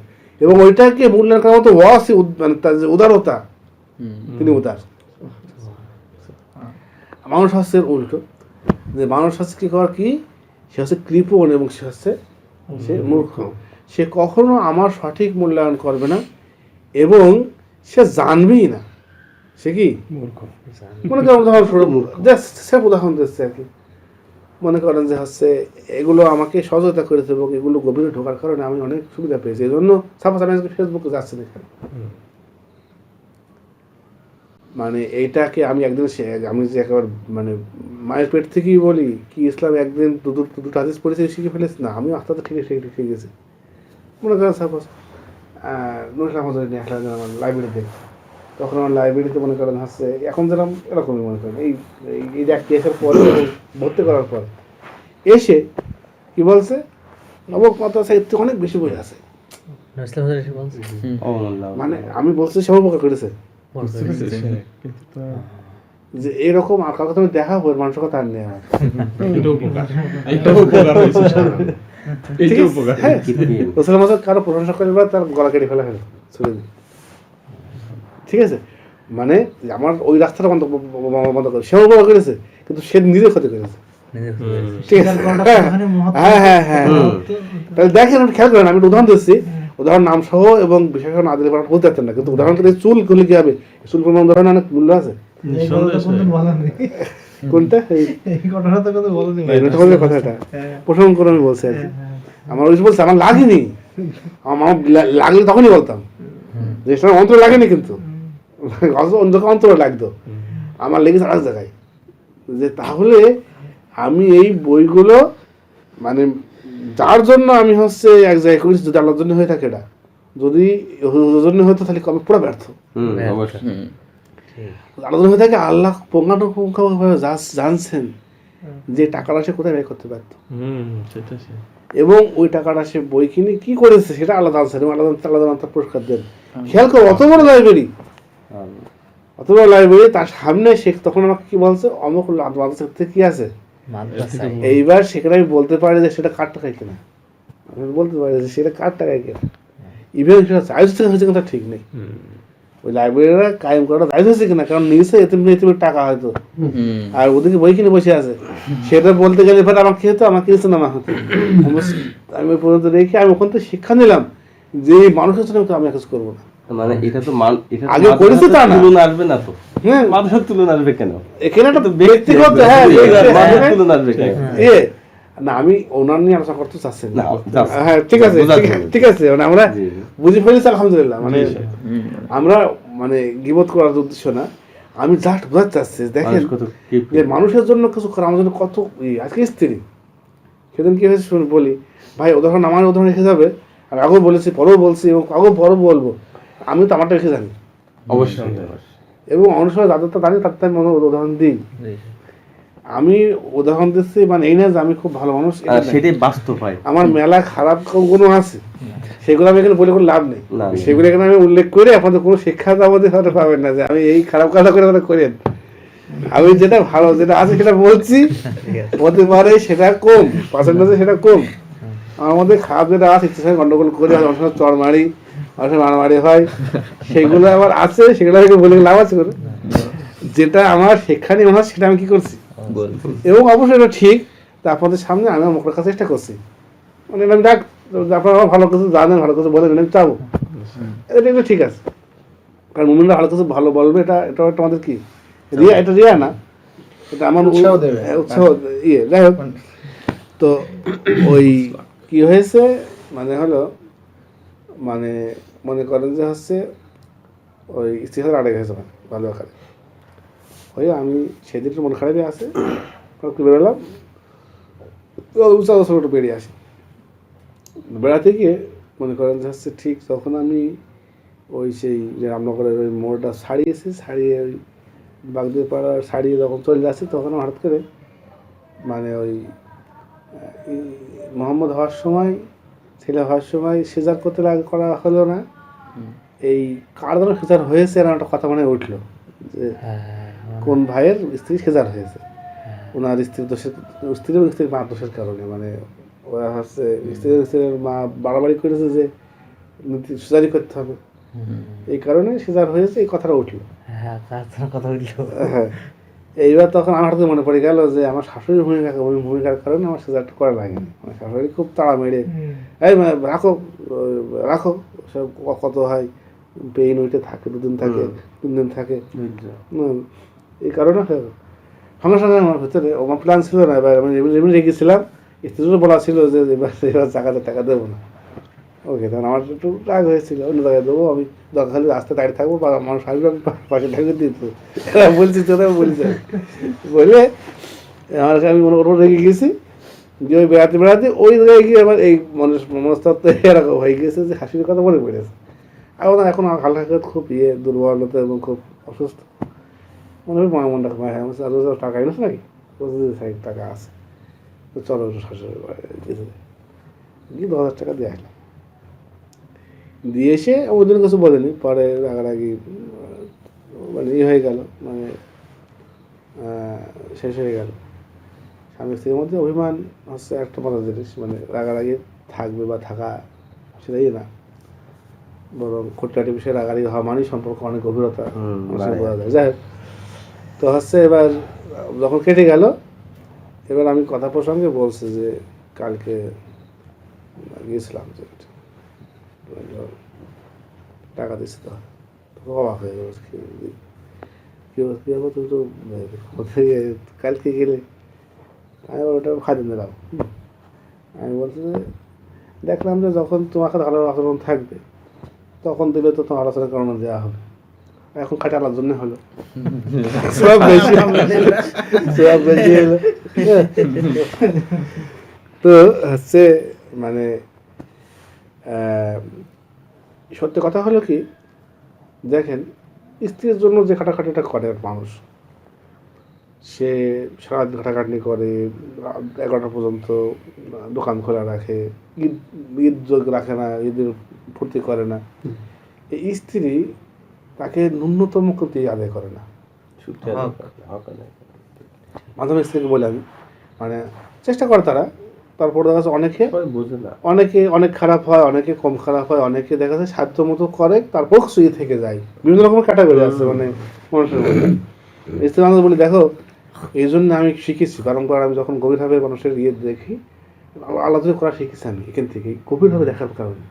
এবং ওইটাকে মূল্যায়ন করার মতো ওয়াসি মানে তার যে উদারতা, তিনি উদার। মানুষ হচ্ছে উল্টো, যে মানুষ হচ্ছে কি করার কি, সে হচ্ছে কৃপণ এবং সে হচ্ছে সে মূর্খ, সে কখনো আমার সঠিক মূল্যায়ন করবে না এবং সে জানবেই না সে কি মূর্খ। মনে করেন উদাহরণ দিচ্ছে আর কি, মনে করেন যে হচ্ছে এগুলো আমাকে সহযোগিতা করেছে এবং এগুলো গভীরে ঢোকার কারণে আমি অনেক সুবিধা পেয়েছি, এই জন্য সাপোজ আমি আজকে ফেসবুকে যাচ্ছি না, মানে এইটাকে আমি একদিন আমি যে একেবারে মানে মায়ের পেট থেকেই বলি কি ইসলাম একদিন দুটো হাদিস পড়েছে শিখে ফেলেছি না, আমি আস্তে আস্তে ঠিক গেছি। মনে করেন সাপোজ নুরুল আহমদ নিয়ে আসলাম আমার লাইব্রেরিতে, তখন আমার লাইব্রেরিতে মনে করেন হচ্ছে এখন যেরকম এরকমই মনে করেন এই একটি আসার পরে ভর্তি করার পর এসে কি বলছে, অবক মাদ্রাসা এর থেকে অনেক বেশি বই আছে, মানে আমি বলছি সে উপকার করেছে যে এরকম আর কাউকে তুমি দেখা হবে মানুষের কথা আর নেই আমার কারো প্রশংসা করে তার গলা কেটে ফেলা হলো, ঠিক আছে, মানে আমার ওই রাস্তাটা বন্ধ করে সেও উপকার করেছে কিন্তু সে নিজে ক্ষতি করেছে। তাহলে দেখেন খেয়াল করেন, আমি উদাহরণ দিচ্ছি, উদাহরণ নাম সহ এবং বিশেষ না দিলে বলতে পারতেন না, কিন্তু উদাহরণ করে চুল করলে কি হবে, চুল কোনো উদাহরণ অনেক মূল্য আছে। কোনটা কথাটা প্রসঙ্গ করে আমি বলছি আর কি, আমার ওই বলছে আমার লাগেনি, আমার লাগলে তখনই বলতাম যে অন্তর লাগেনি, কিন্তু অন্তর লাগতো, আমার লেগেছে আরেক জায়গায়, যে তাহলে আমি এই বইগুলো মানে যার জন্য আমি হচ্ছে এক জায়গায় করেছি, যদি আল্লাহর জন্য হয়ে থাকে, এটা যদি ওর জন্য হতো তাহলে কবে পুরো ব্যর্থ। আল্লাহর হয়ে থাকে, আল্লাহ পুঙ্খানুপুঙ্খভাবে জানছেন যে টাকাটা সে কোথায় ব্যয় করতে পারত, এবং ওই টাকাটা সে বই কিনে কি করেছে সেটা আল্লাহ জানছেন, এবং আল্লাহ তার পুরস্কার দেন। খেয়াল করো, অত বড় লাইব্রেরি, তার সামনে সে তখন আমাকে কি বলছে, অমুক মাদ্রাসা কি আছে, এইবার সেখানে আমি বলতে পারি যে সেটা কার টাকায় কেনা, আমি বলতে পারি যে সেটা কার টাকায় কেনা, ইভেন সেটা চাইজ থেকে হয়েছে কিনা ঠিক নেই, ওই লাইব্রেরিরা কায়েম করাটা চাইজ হয়েছে কিনা, কারণ নিয়েছে এতিমের টাকা হয়তো, আর ওদিকে বই কিনে বসে আছে, সেটা বলতে গেলে এবার আমাকে হতো, আমাকে কিছু না হতো, আমি ওই পর্যন্ত রেখে আমি ওখান থেকে শিক্ষা নিলাম যে মানুষের জন্য আমি কাজ করবো না, মানে এটা তো আগে করেছে তা না, তুলনা আসবে না তো, হ্যাঁ মানুষের তুলনা আসবে কেন, এখানে একটা ব্যক্তিগত তুলনা আসবে কেন, না আমি ওনার নিয়ে আলোচনা করতে চাচ্ছি না, হ্যাঁ ঠিক আছে ঠিক আছে, মানে আমরা বুঝে ফেলেছি আলহামদুলিল্লাহ, মানে আমরা মানে গীবত করার উদ্দেশ্য না, আমি জাস্ট বোঝাতে চাচ্ছি দেখেন যে মানুষের জন্য কিছু করা আমার জন্য কত, আজকে স্ত্রী সেদিন কি হয়েছে শুনে বলি ভাই, উদাহরণ আমার উদাহরণ রেখে যাবে, আমি আগেও বলেছি পরেও বলছি এবং আগেও পরেও বলবো, আমি তো আমারটা রেখে জানি অবশ্যই, এবং অন্য সময় যাদেরটা জানি তার তাই মনে উদাহরণ দিই, আমি উদাহরণ দিচ্ছি মানে এই না যে আমি খুব ভালো মানুষ, সেটাই বাস্তব হয়, আমার মেলা খারাপ গুণও আছে, সেগুলো আমি এখানে বলে কোনো লাভ নেই, সেগুলো এখানে আমি উল্লেখ করে আপনাদের কোনো শিক্ষা আমাদের হয়তো পাবেন না যে আমি এই খারাপ কাজটা করে করেন, আমি যেটা ভালো যেটা আছে সেটা বলছি, হতে পারে সেটা কম পার্সেন্টেজে সেটা কম, আমার মধ্যে খারাপ যেটা আছে ইচ্ছা সঙ্গে গন্ডগোল করে অনেক সময় চড় মারি, অনেক সময় মারামারি হয়, সেগুলো আমার আছে, সেগুলো আমি বলে লাভ আছে করে, যেটা আমার শিক্ষা নিয়ে মনে হয় সেটা আমি কি করছি, এবং অবশ্যই এটা ঠিক, তা আপনাদের সামনে আমি আমার কাছে চেষ্টা করছি, মানে আমি দেখ আপনারা ভালো কিছু জানেন, ভালো কিছু বলেন, আমি চাবো এটা কিন্তু ঠিক আছে, কারণ মুমিনরা ভালো কিছু ভালো বলবে, এটা এটা তোমাদের কি রিয়া, এটা রিয়া না, এটা আমার উৎসাহ যাই হোক। তো ওই কি হয়েছে মানে হলো মানে মনে করেন যে হচ্ছে ওই স্ত্রী আড়ে গেছে ভালো আকারে, ওই আমি সেদিন মন খারাপই আছে, বেরোলাম ছোটো বেরিয়ে আসি, বেড়াতে গিয়ে মনে করেন যে হচ্ছে ঠিক তখন আমি ওই সেই যে রামনগরের ওই মোড়টা ছাড়িয়ে ওই বাগদির পাড়া ছাড়িয়ে যখন চলে যাচ্ছি তখন হঠাৎ করে মানে ওই মোহাম্মদ হওয়ার সময় ছেলে হওয়ার সময় সিজার করতে করা হলো না, এই কার যেন সিজার হয়েছে এরকম একটা কথা মনে উঠলো যে কোন ভাইয়ের স্ত্রী সিজার হয়েছে, ওনার স্ত্রীর মা দোষের কারণে, মানে ওরা হচ্ছে স্ত্রীর মা বাড়াবাড়ি করেছে যে সিজারি করতে হবে, এই কারণে সিজার হয়েছে, এই কথাটা উঠলো। হ্যাঁ, এইবার তখন আমার হাতে মনে পড়ে গেল যে আমার শাশুড়ির ভূমিকার কারণে আমার সিজারটা করা লাগেনি। আমার শাশুড়ি খুব তাড়া মেরে এই রাখো রাখো, সব কত হয় পেইন ওইটা থাকে, 2 দিন থাকে 3 দিন থাকে, এই কারণে সঙ্গে সঙ্গে আমার ভেতরে আমার প্ল্যান ছিল না, এবার আমি এমনি রেখেছিলাম, স্ত্রীরও বলা ছিল যে এবার টাকা দেবো না। ওকে, তখন আমার একটু রাগ হয়েছিল, অন্য জায়গায় দেবো, আমি দরকার হলে রাস্তায় দাঁড়িয়ে থাকবো বা আমার শাশুড়ি আমি পাশে ঠাকুর দিত, বলছি তো বলছি বলে আমার আমি মনে করবো রেগে গেছি যে ওই বেড়াতে ওই জায়গায় গিয়ে আমার এই মনস্তত্ব এরকম হয়ে গেছে যে হাসির কথা মনে পড়েছে। এখন হালকা খুব দুর্বলতা এবং খুব অসুস্থ মনে হয়, মনটা আর টাকা এনেছে নাকি, 25,000 টাকা আছে, তো চলো শাশুড়ি গিয়ে 10,000 টাকা দিয়ে আসলাম, দিয়ে এসে ওই দিন কিছু বলেনি, পরে রাগারাগি মানে হয়ে গেল, মানে শেষ হয়ে গেল। স্বামী স্ত্রীর মধ্যে অভিমান হচ্ছে একটা মজার জিনিস, মানে রাগারাগি থাকবে বা থাকা সেটাই না, বরং খুঁটিনাটি বিষয়ে রাগারাগি হওয়া মানেই সম্পর্ক অনেক গভীরতা বোঝা যায়। যাই হোক, তো হচ্ছে এবার যখন কেটে গেল, এবার আমি কথা প্রসঙ্গে বলছি যে কালকে গিয়েছিলাম যে টাকা দিচ্ছি, তো অবাক হয়ে গেল, তুমি তো কালকে গেলে, আমি ওটা খাদিন দিলাম। আমি বলছি যে দেখলাম যে যখন তোমার কাছে ভালো আচরণ থাকবে তখন দিলে তো তোমার আলোচনার কারণে দেওয়া হবে, এখন খাটে আলার জন্য হলো, সব বেশি হলো। তো হচ্ছে মানে সত্যি কথা হলো কি, দেখেন স্ত্রীর জন্য যে খাটাখাটিটা করে মানুষ, সে সারাদিন খাটাখাটনি করে, 11টা পর্যন্ত দোকান খোলা রাখে, ঈদ রাখে না, ঈদের ফুর্তি করে না, এই স্ত্রী তাকে ন্যূনতম ক্ষতি আদায় করে না। মাধ্যমিক স্ত্রীকে বলে আমি, মানে চেষ্টা করে তারা, তারপর দেখা যাচ্ছে অনেকে অনেক খারাপ হয়, অনেকে কম খারাপ হয়, অনেকে দেখা যাচ্ছে সাধ্য মতো করে, তারপর শুয়ে থেকে যায়, বিভিন্ন রকমের ক্যাটাগরি আছে মানে মানুষের মধ্যে। স্ত্রী মানুষ বলি দেখো, এই জন্য আমি শিখেছি বারংবার, আমি যখন গভীরভাবে মানুষের দেখি, আলাদা করা শিখেছি আমি এখান থেকে, গভীরভাবে দেখার কারণে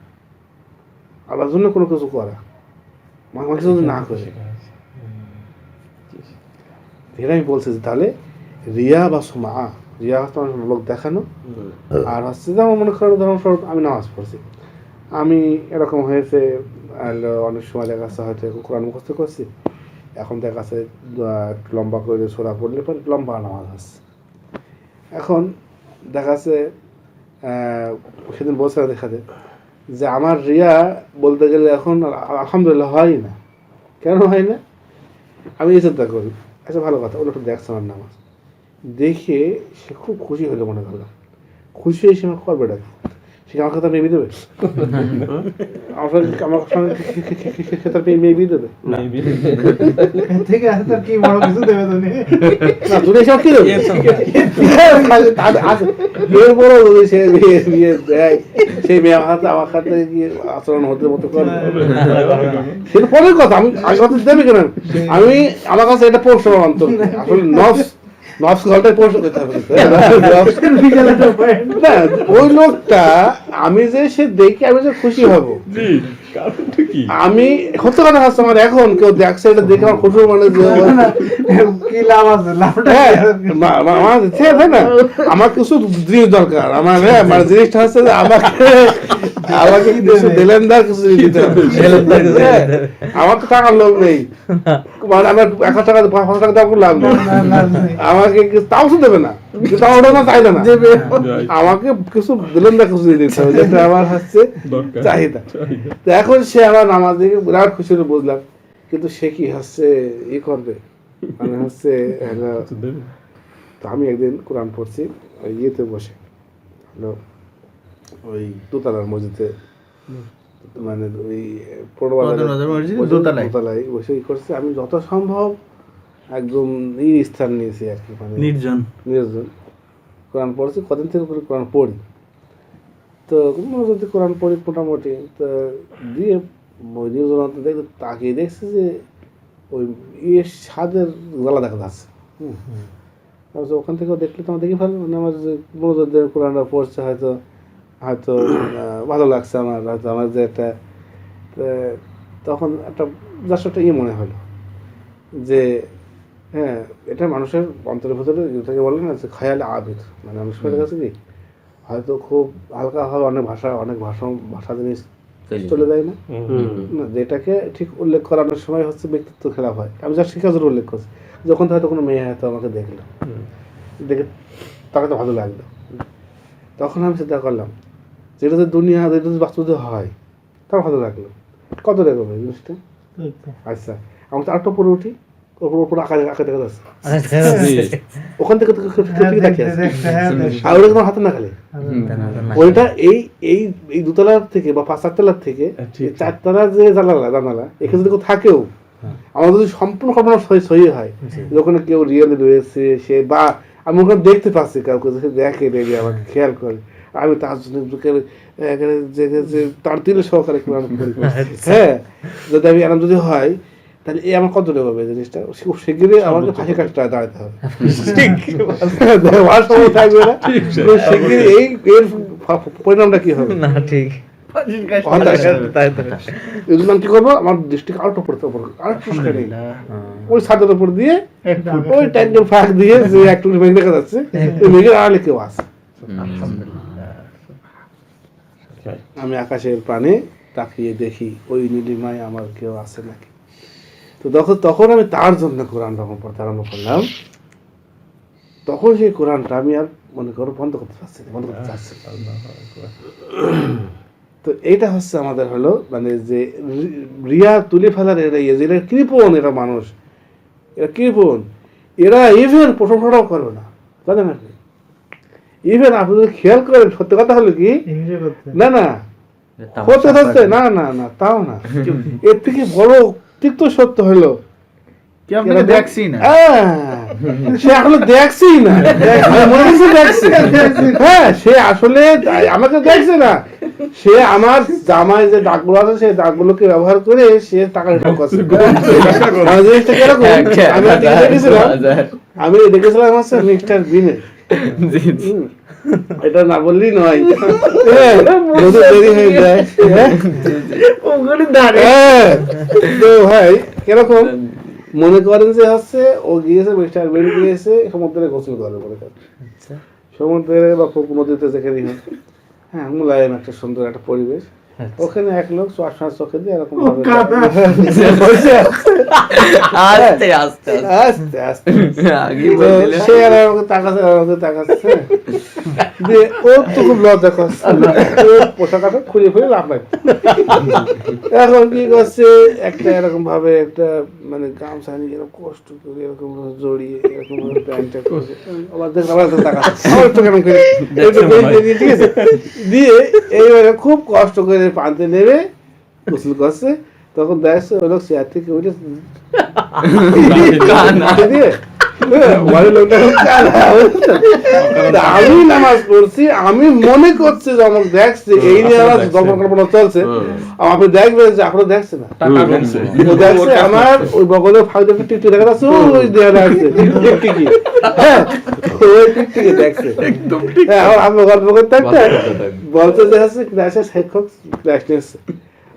আলাদার জন্য কোনো কিছু করা মানুষ না করে, এটা আমি বলছি যে তাহলে রিয়া বা সুমা, রিয়া হচ্ছে লোক দেখানো, আর হচ্ছে যেমন মনে করো উদাহরণস্বরূপ আমি নামাজ পড়ছি, আমি এরকম হয়েছে অনেক সময় দেখা যাচ্ছে হয়তো কোরআন মুখস্থ করছি, এখন দেখা যাচ্ছে একটু লম্বা করে ছোড়া পড়লে পরে লম্বা নামাজ হচ্ছে, এখন দেখা যাচ্ছে সেদিন বলছে দেখাতে যে আমার রিয়া বলতে গেলে এখন আলহামদুলিল্লাহ হয় না। কেন হয় না আমি এই চিন্তা করি, আচ্ছা ভালো কথা, ওটা একটু দেখছে আমার নামাজ দেখে সে খুব খুশি হলো, মনে করলাম খুশি হয়ে সে আমার করবে ডাকে, সে আমার কথা মেয়ে দেবে, আমার সঙ্গে মেয়ে বিয়ে দেবে না, তুমি সব কি দেবে এর বড় যদি সে বিয়ে দেয়, সেই মেয়ে আমার সাথে গিয়ে আচরণ হতে মতো করবে, সেটা পরের কথা, আমি আগে কথা দেবে কেন, আমি আমার কাছে এটা প্রশ্ন অন্তর, আসলে নফস গল্পের প্রশ্ন করতে হবে না, ওই লোকটা আমি যে সে দেখে আমি যে খুশি হব, আমি সত্য কথা হচ্ছে আমার এখন কেউ দেখছে এটা দেখে আমার খুশি মানে কি লাভ আছে না, আমার কিছু জিনিস দরকার, আমার মানে জিনিসটা হচ্ছে যে আমাকে কিছু দেলেনদার কিছু জিনিস দিতে হবে, আমার তো টাকার লোক নেই, মানে আমার 1,000 টাকা 500 টাকা দাম লাভ নেই, আমাকে তাও তো দেবে না, কিন্তু আমার ওটা না চাহিদা না, আমাকে কিছু দিলেন না কিছু দিতে হবে, যেটা আমার হচ্ছে চাহিদা। তো এখন সে আমার নামাজ দিকে বিরাট খুশি হলে বুঝলাম, কিন্তু সে কি হচ্ছে ই করবে মানে হচ্ছে তো আমি একদিন কোরআন পড়ছি ওই ইয়েতে বসে হলো ওই দোতলার মসজিদে, মানে ওই দোতলায় বসে ই করছে, আমি যত সম্ভব একদম স্থান নিয়েছি আর কি, মানে নির্জন কোরআন পড়ছি, কদিন থেকে করে কোরআন পড়ি, তো যদি কোরআন পড়ি মোটামুটি, তো দিয়ে ওই নির্জন দেখে তাকিয়ে দেখছি যে ওই ইয়ে স্বাদের গলা দেখা যাচ্ছে। ওখান থেকেও দেখলে তো আমার দেখি ভালো, মানে আমার যে মনোযোগ দিয়ে কোরআনটা পড়ছে হয়তো হয়তো ভালো লাগছে আমার, হয়তো আমার যে একটা তখন একটা জাস্ট একটা ইয়ে মনে হলো যে হ্যাঁ এটা মানুষের অন্তরের ভেতরে যেটাকে বলে না যে খেয়াল আবেগ, মানে মানুষের কাছে কি হয়তো খুব হালকাভাবে অনেক ভাষা জিনিস চলে যায় না, যেটাকে ঠিক উল্লেখ করানোর সময় হচ্ছে ব্যক্তিত্ব খেলা হয়। আমি যা শিক্ষাজোর উল্লেখ করছি, যখন হয়তো কোনো মেয়ে হয়তো আমাকে দেখলো, দেখে তাকে তো ভালো লাগলো, তখন আমি চিন্তা করলাম যেটা যে দুনিয়া যেটা যে বাস্তব হয় তার ভালো লাগলো, কত দেখবে জিনিসটা। আচ্ছা আমি তো আরেকটা উপরে উঠি, ওপরে আঁকা দেখা যাচ্ছে, ওখান থেকে আর ওটা তোমার হাতে না খালে ওইটা এই এই এই দুতলার থেকে বা 5-4 তলার থেকে 4 তলার যে জানালা এখানে যদি থাকেও আমার যদি সম্পূর্ণ কল্পনা সহি হয়, যখন কেউ রিয়েলি রয়েছে সে, বা আমি ওখানে দেখতে পাচ্ছি কাউকে দেখে রেডি আমাকে খেয়াল করে, আমি তার জন্য তার দিলে সহকারে হ্যাঁ যদি আমি এরকম যদি হয় তাহলে এই আমার কত হবে জিনিসটা, খুব শিগগিরই আমাকে ফাঁসি কাজটা দাঁড়াতে হবে, থাকবে না শিগগিরই এই এর পরিণামটা কি হবে না, ঠিক কি করবো, আমার দৃষ্টিকে আরেকটু পড়তে আরেকটু ওই ছাদের উপর দিয়ে ওই ট্যাঙ্কের ফাঁক দিয়ে যে একটু মেঘ দেখা যাচ্ছে, ওই মেঘের আড়ালে কেউ আছে, আমি আকাশের প্রাণে তাকিয়ে দেখি ওই নীলিমায় আমার কেউ আছে নাকি। তো তখন আমি তার জন্য কোরআন যখন পড়তে আরম্ভ করলাম, তখন সেই কোরআনটা আমি আর মনে করো বন্ধ করতে চাচ্ছি। তো এইটা হচ্ছে আমাদের হলো মানে যে রিয়া তুলে ফেলার এরা কৃপণ, এরা মানুষ, এরা কৃপণ, এরা ইভেন প্রশংসাটাও করবে না, জানেন আপনি। ইভেন আপনি যদি খেয়াল করেন, সত্যি কথা হলো কি না হতে হচ্ছে না তাও না, এর থেকে বড় তিক্ত সত্য হলো দেখছি না, সে আসলে দেখছি না, মনে হচ্ছে দেখছি, হ্যাঁ সে আসলে আমাকে দেখছে না, সে আমার জামায় যে দাগগুলো আছে সেই দাগগুলোকে ব্যবহার করে সে টাকা করছে। আমি দেখেছিলাম হচ্ছে মিস্টার বিনে, এটা না বললেই নয়, দেরি হয়ে যায়। তো ভাই কিরকম মনে করেন যে হচ্ছে ও গিয়েছে মিস্টার বিন গিয়েছে সমুদ্রে গোসল করে বলে, সমুদ্রে বা নদীতে যেখানে হয়, হ্যাঁ মুলায়ম একটা সুন্দর একটা পরিবেশ, ওখানে এক লোক চশমার চোখে দিয়ে এরকম তাকাচ্ছে দিয়ে ওর তো খুব লজ্জা করছে, পোশাকটা খুলে ফেলে লাভ নাই। এখন কি করছে, একটা এরকম ভাবে একটা মানে গামছা নিয়ে এরকম কষ্ট করে এরকম জড়িয়ে এরকম প্যান্টটা করে ঠিক আছে দিয়ে এইভাবে খুব কষ্ট করে পানিতে নেমে গোসল করছে। তখন দেখছে ওই লোক চেয়ার থেকে উঠে দিয়ে আমি নামাজ পড়ছি, আমি মনে করছি যে আমাকে দেখছে, এই নিয়ে আমার কল্পনা চলছে, আপনি দেখবেন যে এখনো দেখছে না, দেখছে আমার ওই বগলে ফাঁক দেখে টিকটি দেখা যাচ্ছে, ওই দেয়ালে আসছে টিকটিকি, হ্যাঁ ওই টিকটিকি দেখছে। আমি গল্প করতে থাকতে বলতে দেখছে ক্লাসের শিক্ষক ক্লাস নিচ্ছে,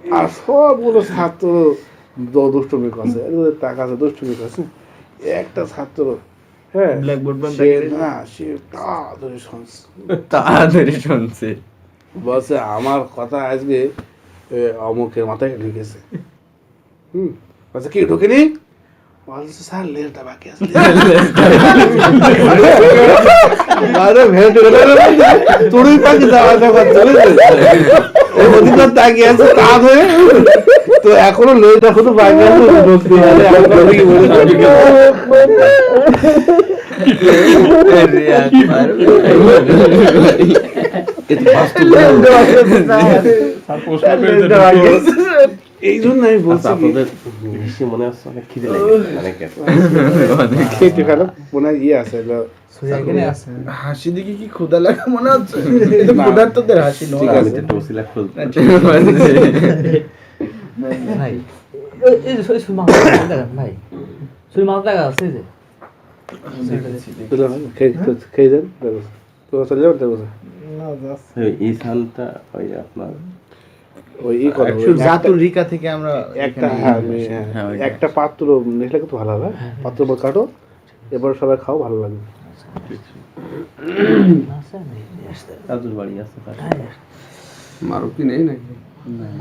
আর সবগুলো ছাত্র দুষ্টুমি করছে, টাকা আছে দুষ্টুমি করছে। একটা ছাত্র হ্যাঁ শুনছে বলছে আমার কথা আজকে অমুকের মাথায় ঢুকেছে। বলছে কি ঢুকেনি, বলছে স্যার লেজটা বাকি আছে আরে ভেটে তোরই পাখি যাওয়া যাওয়া চলেছে অধিকার তাকিয়ে আছে কাজ হয়ে তো এখনো লেজটা শুধু বাকি আছে ঢুকতে পারে আমরা কি বলি এই জন্য আমি বলছি আচ্ছা, আপনাদের নিশ্চয়ই মনে আছে অনেক খিদে লেগেছে অনেকের। খেতে ফেলো মনে হয় ইয়ে আছে হাসি দেখি কি ক্ষুধা লাগে মনে হচ্ছে এটা ক্ষুধার্তদের হাসি নয় ঠিক আছে। আমি একটু ওসিলা খুঁজবো। ভাই এই যে সুই মাছ দেখেন ভাই সুই মাছ দেখা আছে এই যে খেয়ে দেন দেখো তো চলে যাবে দেখো এই সানটা ওই আপনার ওই ই করো একটু জাতুর রিকা থেকে আমরা একটা এখানে হ্যাঁ নিয়ে আমি- আসি। হ্যাঁ, হ্যাঁ, ওইটা। একটা পাত্র নিলে কিন্তু ভালো হবে পাত্র উপর কাটো এবার সবাই খাও ভালো লাগবে আছে আমি আসতে দাদুর বাড়ি আছে পাশে। মারুতি নেই নাকি?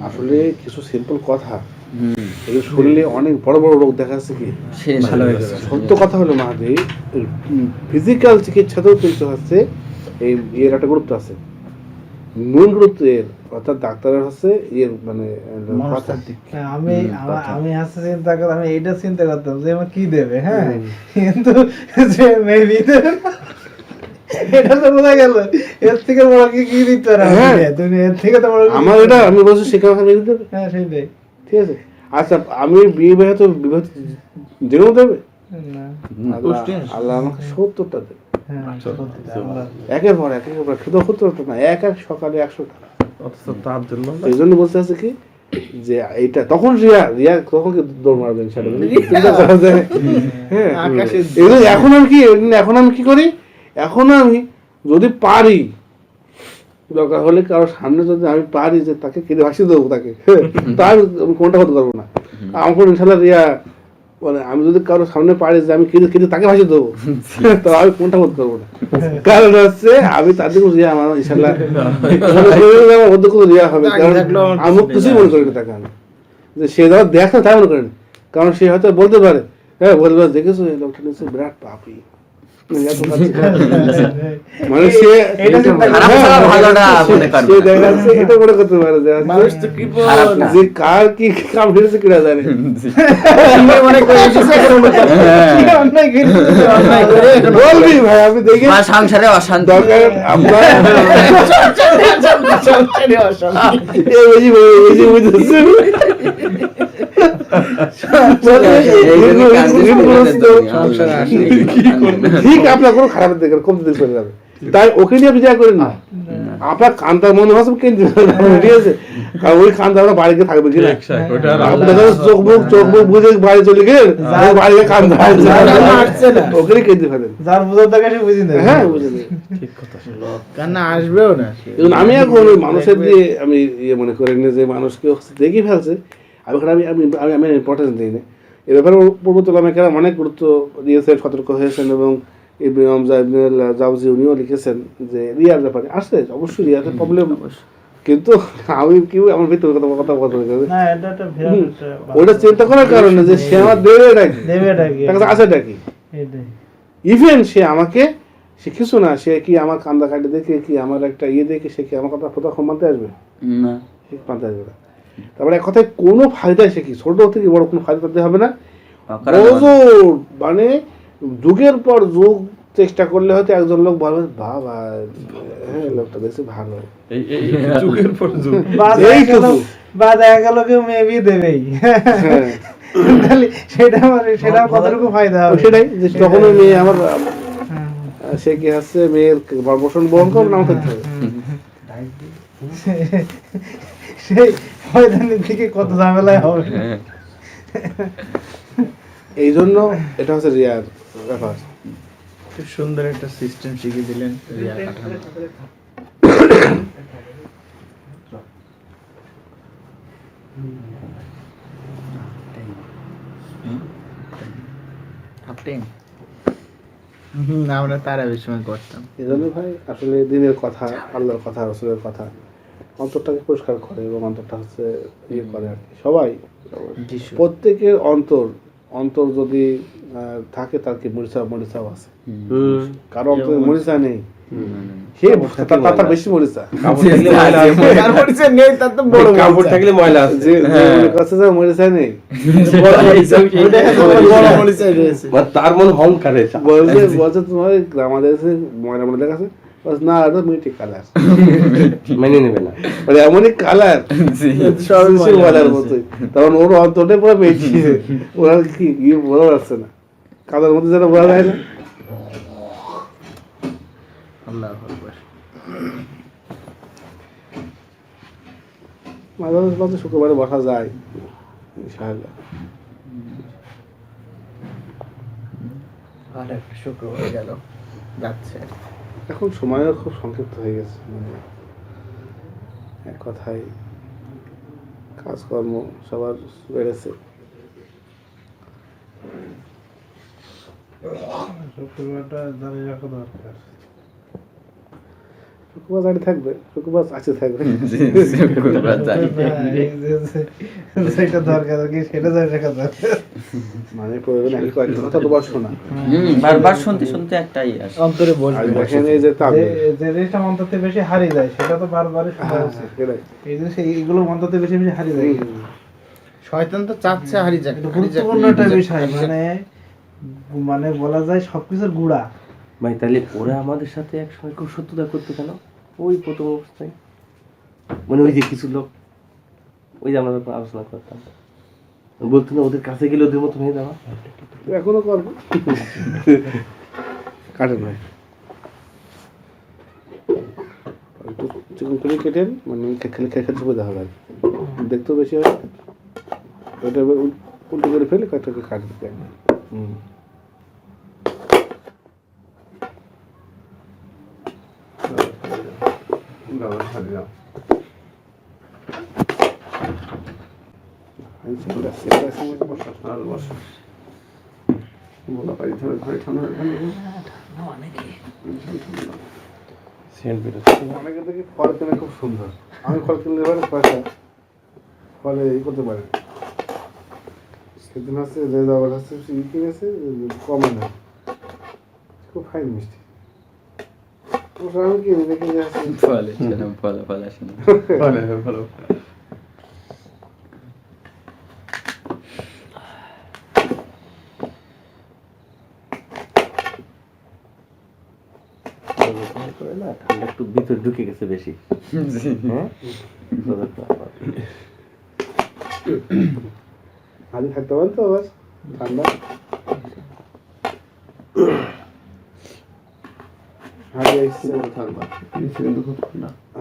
আসলে কিছু সিম্পল কথা এগুলো শুনলে অনেক বড় বড় রোগ দেখা যাচ্ছে কি শেষ ভালো হয়ে যাবে সত্য কথা হলো মাহাদি ফিজিক্যাল চিকিৎসাতেও কিন্তু হচ্ছে এই এর একটা গুরুত্ব আছে মূল গুরুত্ব এর অর্থাৎ ডাক্তারের হচ্ছে এর মানে কথা আমি হাসতে চিন্তা করতাম আমি এইটা চিন্তা করতাম যে আমার কি দেবে হ্যাঁ কিন্তু যে মেবি এটা তো বোঝা গেল এর থেকে বড় কি দিতে পারে হ্যাঁ। তুমি এর থেকে তো বড় কি আমার এটা আমি বলছি শেখা ভাবে দিতে হবে হ্যাঁ সেটাই ঠিক আছে আচ্ছা আমি বিয়ে বিয়ে তো বিবাহ জেনেও দেবে না আল্লাহ আমাকে 70টা দেবে হ্যাঁ একের পর খেতে হতো না এক সকালে 100 টাকা অথচ তার জন্য এই জন্য বলতে আছে কি যে এইটা তখন রিয়া তখন কি দৌড় মারবে ইনশাআল্লাহ চিন্তা করা যায় হ্যাঁ আকাশের এই জন্য এখন আমি কি করি এখন আমি যদি পারি দরকার হলে কারোর সামনে যদি আমি পারি যে তাকে কেটে ভাসিয়ে দেবো তাকে তার আমি কোনটা হতে পারবো না আমার ইনশাআল্লাহ রিয়া মানে আমি যদি কারোর সামনে পারি যে আমি কেটে কেটে তাকে ভাসিয়ে দেবো তো আমি কোনটা হতে পারবো না কারণ হচ্ছে আমি তাদের রিয়া আমার ইনশাআল্লাহ আমার মধ্যে কোনো রিয়া হবে কারণ আমি কিছুই মনে করি না তাকে আমি যে সে যারা দেখে তাই মনে করেন কারণ সে হয়তো বলতে পারে হ্যাঁ বলতে পারে দেখেছো এই লোকটা নিশ্চয়ই বিরাট পাপি মানে সে এটা চিন্তা করে খারাপ ছাড়া ভালোটা মনে করবে। সে দেখা যাচ্ছে এটা মনে করতে পারে যে মানুষ তো কৃপণ। যে কার কি কাম ফিরেছে কিনা জানে মনে করে এসেছে কি অন্যায় করেছে অন্যায় করে বলবি ভাই আমি দেখে মা সংসারে অশান্তি দরকার আপনার সংসারে অশান্তি এই বুঝি বুঝতেছে ঠিক আপনার কোনো খারাপ দেখেন কমতে দিন চলে যাবে তাই ওকে নিয়ে আপনি যা করেন না আপনার কান্তার মনে হয় কেন্দ্র ঠিক আছে কারণ ওই কান্তা আমরা বাড়িতে থাকবে কিনা আপনার চোখ মুখ বুঝে বাড়ি চলে গেলেন বাড়িতে কান্দা আসছে না ওখানে কেন্দ্রে ফেলেন যার বুঝার দরকার সে বুঝি না হ্যাঁ বুঝলেন কান্না আসবেও না সে। এবং আমি এখন ওই মানুষের দিয়ে আমি ইয়ে মনে করি না যে মানুষকে দেখি ফেলছে আমি ওখানে আমি আমি আমি ইম্পর্টেন্স দিই না এ ব্যাপারে পূর্বতল আমাকেরা অনেক গুরুত্ব দিয়েছেন সতর্ক হয়েছেন এবং ইবনে জাউজি উনিও লিখেছেন যে রিয়ার ব্যাপারে আসছে অবশ্যই রিয়াতে প্রবলেম কিন্তু আমি কি আমার ভিতরে কথা বলতে না এটা একটা বিরাট একটা ওইটা চিন্তা করার কারণে যে সে আমার দেবে ডাকি দেবে ডাকি তার কাছে আছে ডাকি এটাই ইভেন সে আমাকে সে কিছু না সে কি আমার কান্দা কাটে দেখে কি আমার একটা ইয়ে দেখে সে কি আমার কথা প্রথম মানতে আসবে না সে মানতে আসবে না তারপরে এক কথায় কোনো ফায়দা সে কি ছোট থেকে বড় কোনো ফায়দা তাতে হবে না প্রচুর মানে যুগের পর যুগ চেষ্টা করলে হয়তো একজন লোক বলবে বাবা হ্যাঁ লোকটা বেশি ভালো এই যুগের পর যুগ এইটুকু বা দেখা গেল কেউ মেবি দেবেই হ্যাঁ তাহলে সেটা মানে সেটা কতটুকু ফায়দা হবে সেটাই যে তখন ওই মেয়ে আমার হ্যাঁ। সে কি হচ্ছে মেয়ের বর্ষণ বহন করবে না থাকতে হবে সেই ময়দানের দিকে কত ঝামেলায় হবে এই জন্য এটা হচ্ছে রিয়ার ব্যাপার খুব সুন্দর একটা সিস্টেম শিখিয়ে দিলেন রিয়া কাঠামো আমরা তারা সময় করতাম এই জন্য ভাই আসলে দিনের কথা আল্লাহর কথা রসুলের কথা অন্তরটাকে পরিষ্কার করে এবং অন্তরটা হচ্ছে ইয়ে করে আর কি সবাই প্রত্যেকের অন্তর অন্তর যদি থাকে তার কি মরিচা আছে, হুম কারো অন্তরে মরিচা নেই, সে তার বেশি মরিচা। যার পরিচয় নেই তার তো বড় কাপড় মরিচা। থাকলে ময়লা আছে যে মনে করছে যে মরিচা নেই, বড় মরিচাই রয়েছে। মানে তার মনে অহংকারে বলছে তোমার আমাদের এসে ময়লা ময়লা দেখাচ্ছে, বলছে না এটা মিটি কালার, মেনে নেবে না। মানে এমনই কালার সরাসরি ময়লার মতোই, তখন ওর অন্তরটা পুরো বেঁচিয়ে, ওরা কি বোঝা যাচ্ছে না, কাদার মধ্যে যেটা বোঝা যায় না। আল্লাহু আকবার। মাঝে মাঝে শুক্রবারে বসা যায় ইনশাআল্লাহ। আর একটা শুক্রবার গেল, যাচ্ছে। এখন সময়ও খুব সংক্ষিপ্ত হয়ে গেছে, মানে এক কথায় কাজকর্ম সবার বেড়েছে। শুক্রবারটা জানি রাখা দরকার। শুক্রবার জারি থাকবে, শুক্রবার আছে থাকবে। সেটা দরকার কি সেটা জানি রাখা দরকার। মানে প্রয়োজন একই কয়েকটা কথা তো বসো না। বারবার শুনতে শুনতে একটাই আসে। অন্তরে আর বসবে। দেখেন এই যে তাবে যে জিনিসটা অন্তত বেশি হারিয়ে যায় সেটা তো বারবারই শোনা উচিত। এই জিনিস এইগুলো অন্তত বেশি বেশি হারিয়ে যায়। শয়তান তো চাচ্ছে হারিয়ে যাক, এটা হারিয়ে যাক, গুরুত্বপূর্ণ একটা হারিয়ে যাক, বিষয়, হারিয়ে যাক। মানে মানে বলা যায় সবকিছুর গুড়া। ভাই তাহলে ওরা আমাদের সাথে একসময় খুব শত্রুতা করতো কেন? ওই প্রথম অবস্থায় মানে ওই যে কিছু লোক, ওই যে আমরা যখন আলোচনা করতাম, বলতো না ওদের কাছে গেলে ওদের মতো হয়ে যাওয়া। এখনো করবো। কাটেন ভাই, চিকন করে কেটেন, মানে খেলে খেতে সুবিধা হবে আর কি। দেখতেও বেশি হয়, ওইটা উল্টো করে ফেলে কয়েকটাকে কাটবে। অনেকে দেখি ফল কিনে খুব সুন্দর, আমি ফল কিনলে এবার পয়সা ফলে ই করতে পারি। সেদিন হচ্ছে যে যাবার হচ্ছে ই কিনেছে কমে না, খুব ফাইন মিষ্টি। আমি কিনে দেখে যে ফলে সেরকম ফল আসে না। ভালো করে না ঠান্ডা একটু ভিতরে ঢুকে গেছে বেশি। হ্যাঁ হাজি থাকতে পারেন তো আবার ঠান্ডা। হাজি এসছে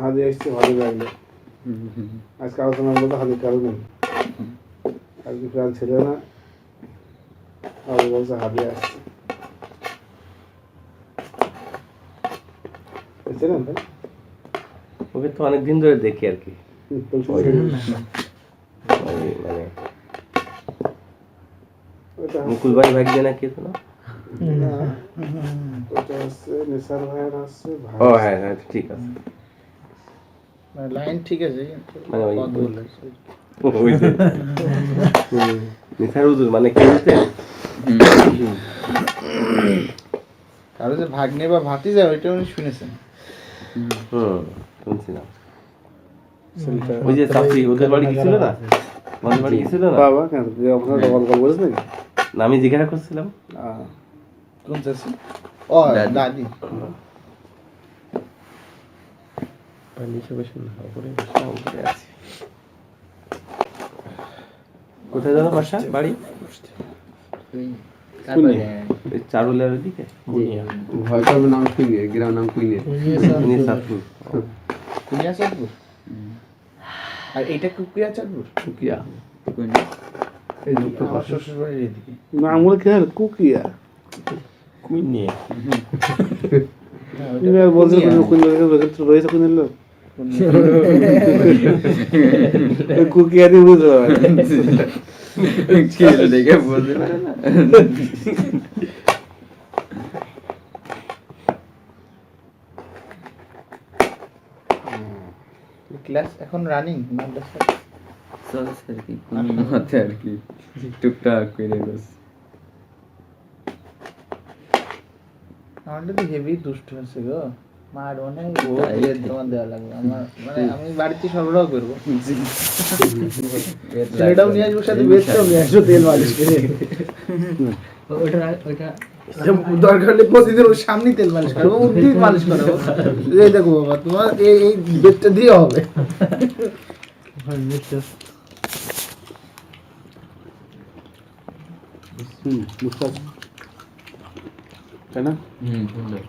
হাজি এসছে ভালো লাগলো। আজকে আলোচনা করবো তো হাজির কারো নেই, আজকে প্রাণ ছিল না, হাজি বলছে হাজি আসছে। বুঝছেন ভাই, ওকে তো অনেক দিন ধরে দেখি আর কি। ওই মানে ওইটা মুকুল ভাই ভাগ্যে না কে তো না? ওইটা হচ্ছে নিসার ভাইয়ের হচ্ছে ভাই। ও হ্যাঁ হ্যাঁ ঠিক আছে। মানে লাইন ঠিক আছে, কিন্তু মানে ওই- কত বলেছে। ওই যে নিসার হুজুর মানে কে বুঝতেন? কারো যে ভাগ্নে বা ভাতিজা ওইটা উনি শুনেছেন। শুনছিলাম। ছেলেটা ওই যে চাচি ওদের বাড়ি গেছিল না, আমাদের বাড়ি গেছিল না, বাবা কেন আপনার ডবল কল বলেছে নাকি? না আমি জিজ্ঞাসা করছিলাম। কোন চাষি? ও দাদি। কোথায় জানো বাসা বাড়ি? তারপরে ওই চারুলের ওইদিকে ভয় করবে নাম কুইনে, গ্রাম নাম কুইনে। নিসারপুর। কুমিয়া চাঁদপুর। আর এইটা কুকিয়া চাঁদপুর। কুকিয়া কোন- এই যুক্ত আমার শ্বশুর বাড়ির এদিকে। নাম বলে কি হয় কুকিয়া? কুইনে তুমি আর বলছো কোন রয়েছে কোন লোক কুকিয়া দিয়ে বুঝতে পারে। ছেলে দেখে বলতে পারে না। ক্লাস এখন রানিং মাদ্রাসা। চলছে আর কি কোনো মতে আর কি টুকটাক করে গেছে আমাদের তো হেভি দুষ্ট হচ্ছে গো মার অনেক তাই। তোমার দেওয়া লাগবে আমার মানে আমি বাড়িতে সরবরাহ করবো ছেলেটাও নিয়ে আসবো সাথে বেশটাও নিয়ে আসবো তেল মালিশ করে ওইটা দরকার হলে প্রতিদিন ওর সামনে তেল মালিশ করবো উদ্দিন মালিশ করবো এই দেখো বাবা তোমার এই এই বেডটা দিয়ে হবে মুস্তাক তাই না সুন্দর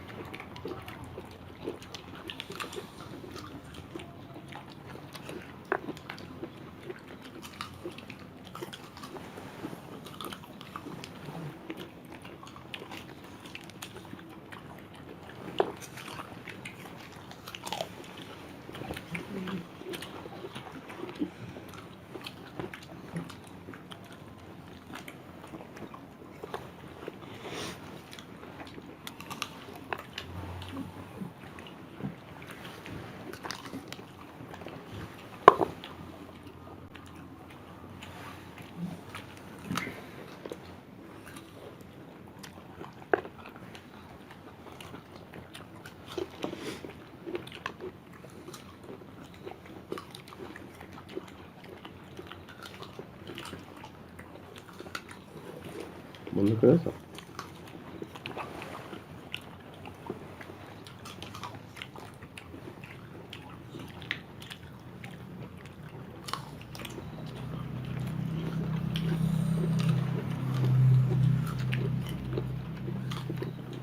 বন্ধ করেছো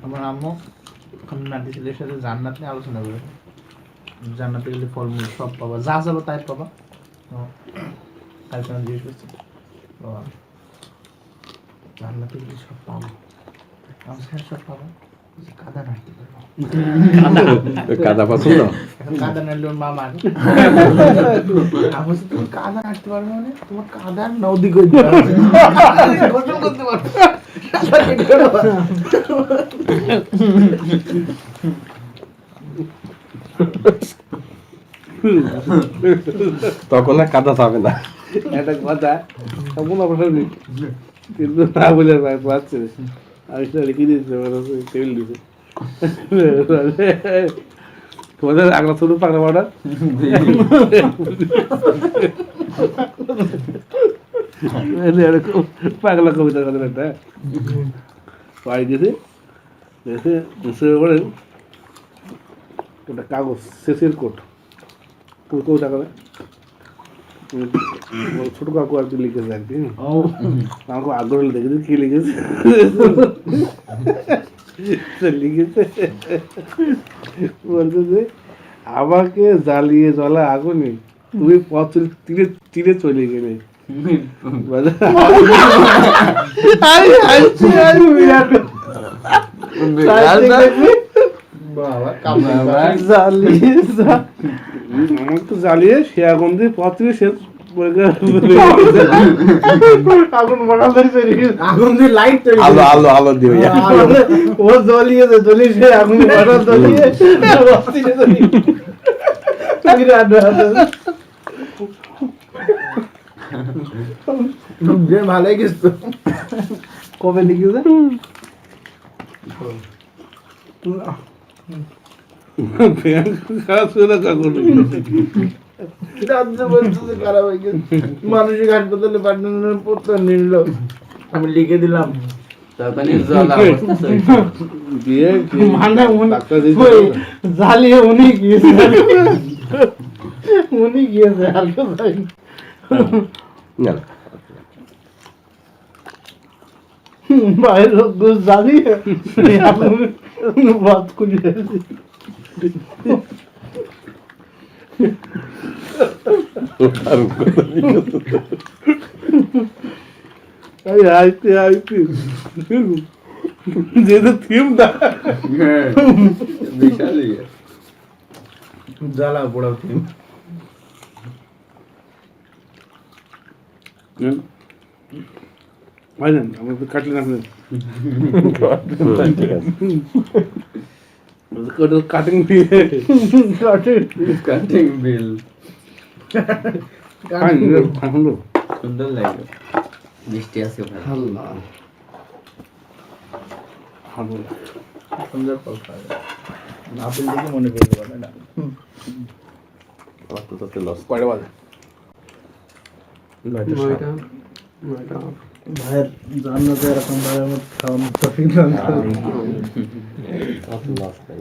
আমার আম্মু নাতি ছেলের সাথে জান্নাত নিয়ে আলোচনা করে জান্নাতে গেলে ফলমূল সব পাবা যা যাবো তাই পাবা কালকে আমি জিজ্ঞেস করছি বাবা জান্নাতে গেলে সব পাবো আমার সাথে সব পাবো কাদা নাড়তে পারবো কাদা পছন্দ এখন কাদা নাড়লে ওর মা মারে আমি বলছি তুমি কাদা নাড়তে পারবে মানে তোমার কাদার নদী করে দিতে হবে গোসল করতে পারবে কাদা কেটে দেবো। তখন আর কাদা যাবে না একটা কথা সম্পূর্ণ অবসর নেই কিন্তু না বলে পাচ্ছে আমি সেটা লিখে দিয়েছি টেবিল দিয়েছে তোমাদের আগলা ছোট পাকড়া পাউডার এরকম পাগলা কবিতা কথা একটা পাই দিয়েছে দেখে করে একটা কাগজ শেষের কোট কবিতা করে ছোট কাকু আর কি লিখেছে আর কি আমাকে আগ্রহ দেখেছি কি লিখেছে লিখেছে বলছে যে আমাকে জ্বালিয়ে জ্বলা আগুনে তুই পথ তীরে তীরে চলে গেলে আমার তো জ্বালিয়ে সে আগুন দিয়ে পথে সে আগুন আগুন দিয়ে লাইট তৈরি আলো আলো আলো দিও ও জ্বলিয়েছে জ্বলিয়ে সে আগুন বাড়া জ্বলিয়ে ভালোই গেছো কবে লিখেছে মানসিক হাসপাতালে পাঠানোর পড়তে নিল আমি লিখে দিলাম তারপরে জ্বালা অবস্থা দিয়ে মানে ডাক্তার দিয়েছে জ্বালিয়ে উনি গিয়েছে উনি গিয়েছে আর কেউ যায়নি। বাইরের লোক জ্বালিয়ে বাদ করে আইতে আইতে যেটা থিম না বিশাল জ্বালা পোড়াও তুমি ভাইজান আমার তো কাটলেন আপনি কাটিং দিয়ে কাটিং বিল সুন্দর লাগলো মিষ্টি আছে ভাই আল্লাহ সুন্দর ফল খাওয়া যায় আপেল দেখে মনে পড়তে পারে না আমার তো তাতে লস কয়টা বাজে? 9টা 9টা 9টা ভাইয়ের জান্নাতে এরকম ভাইয়ের মতো খাওয়ানো তফিক দান করুন। আমার তো লস নাই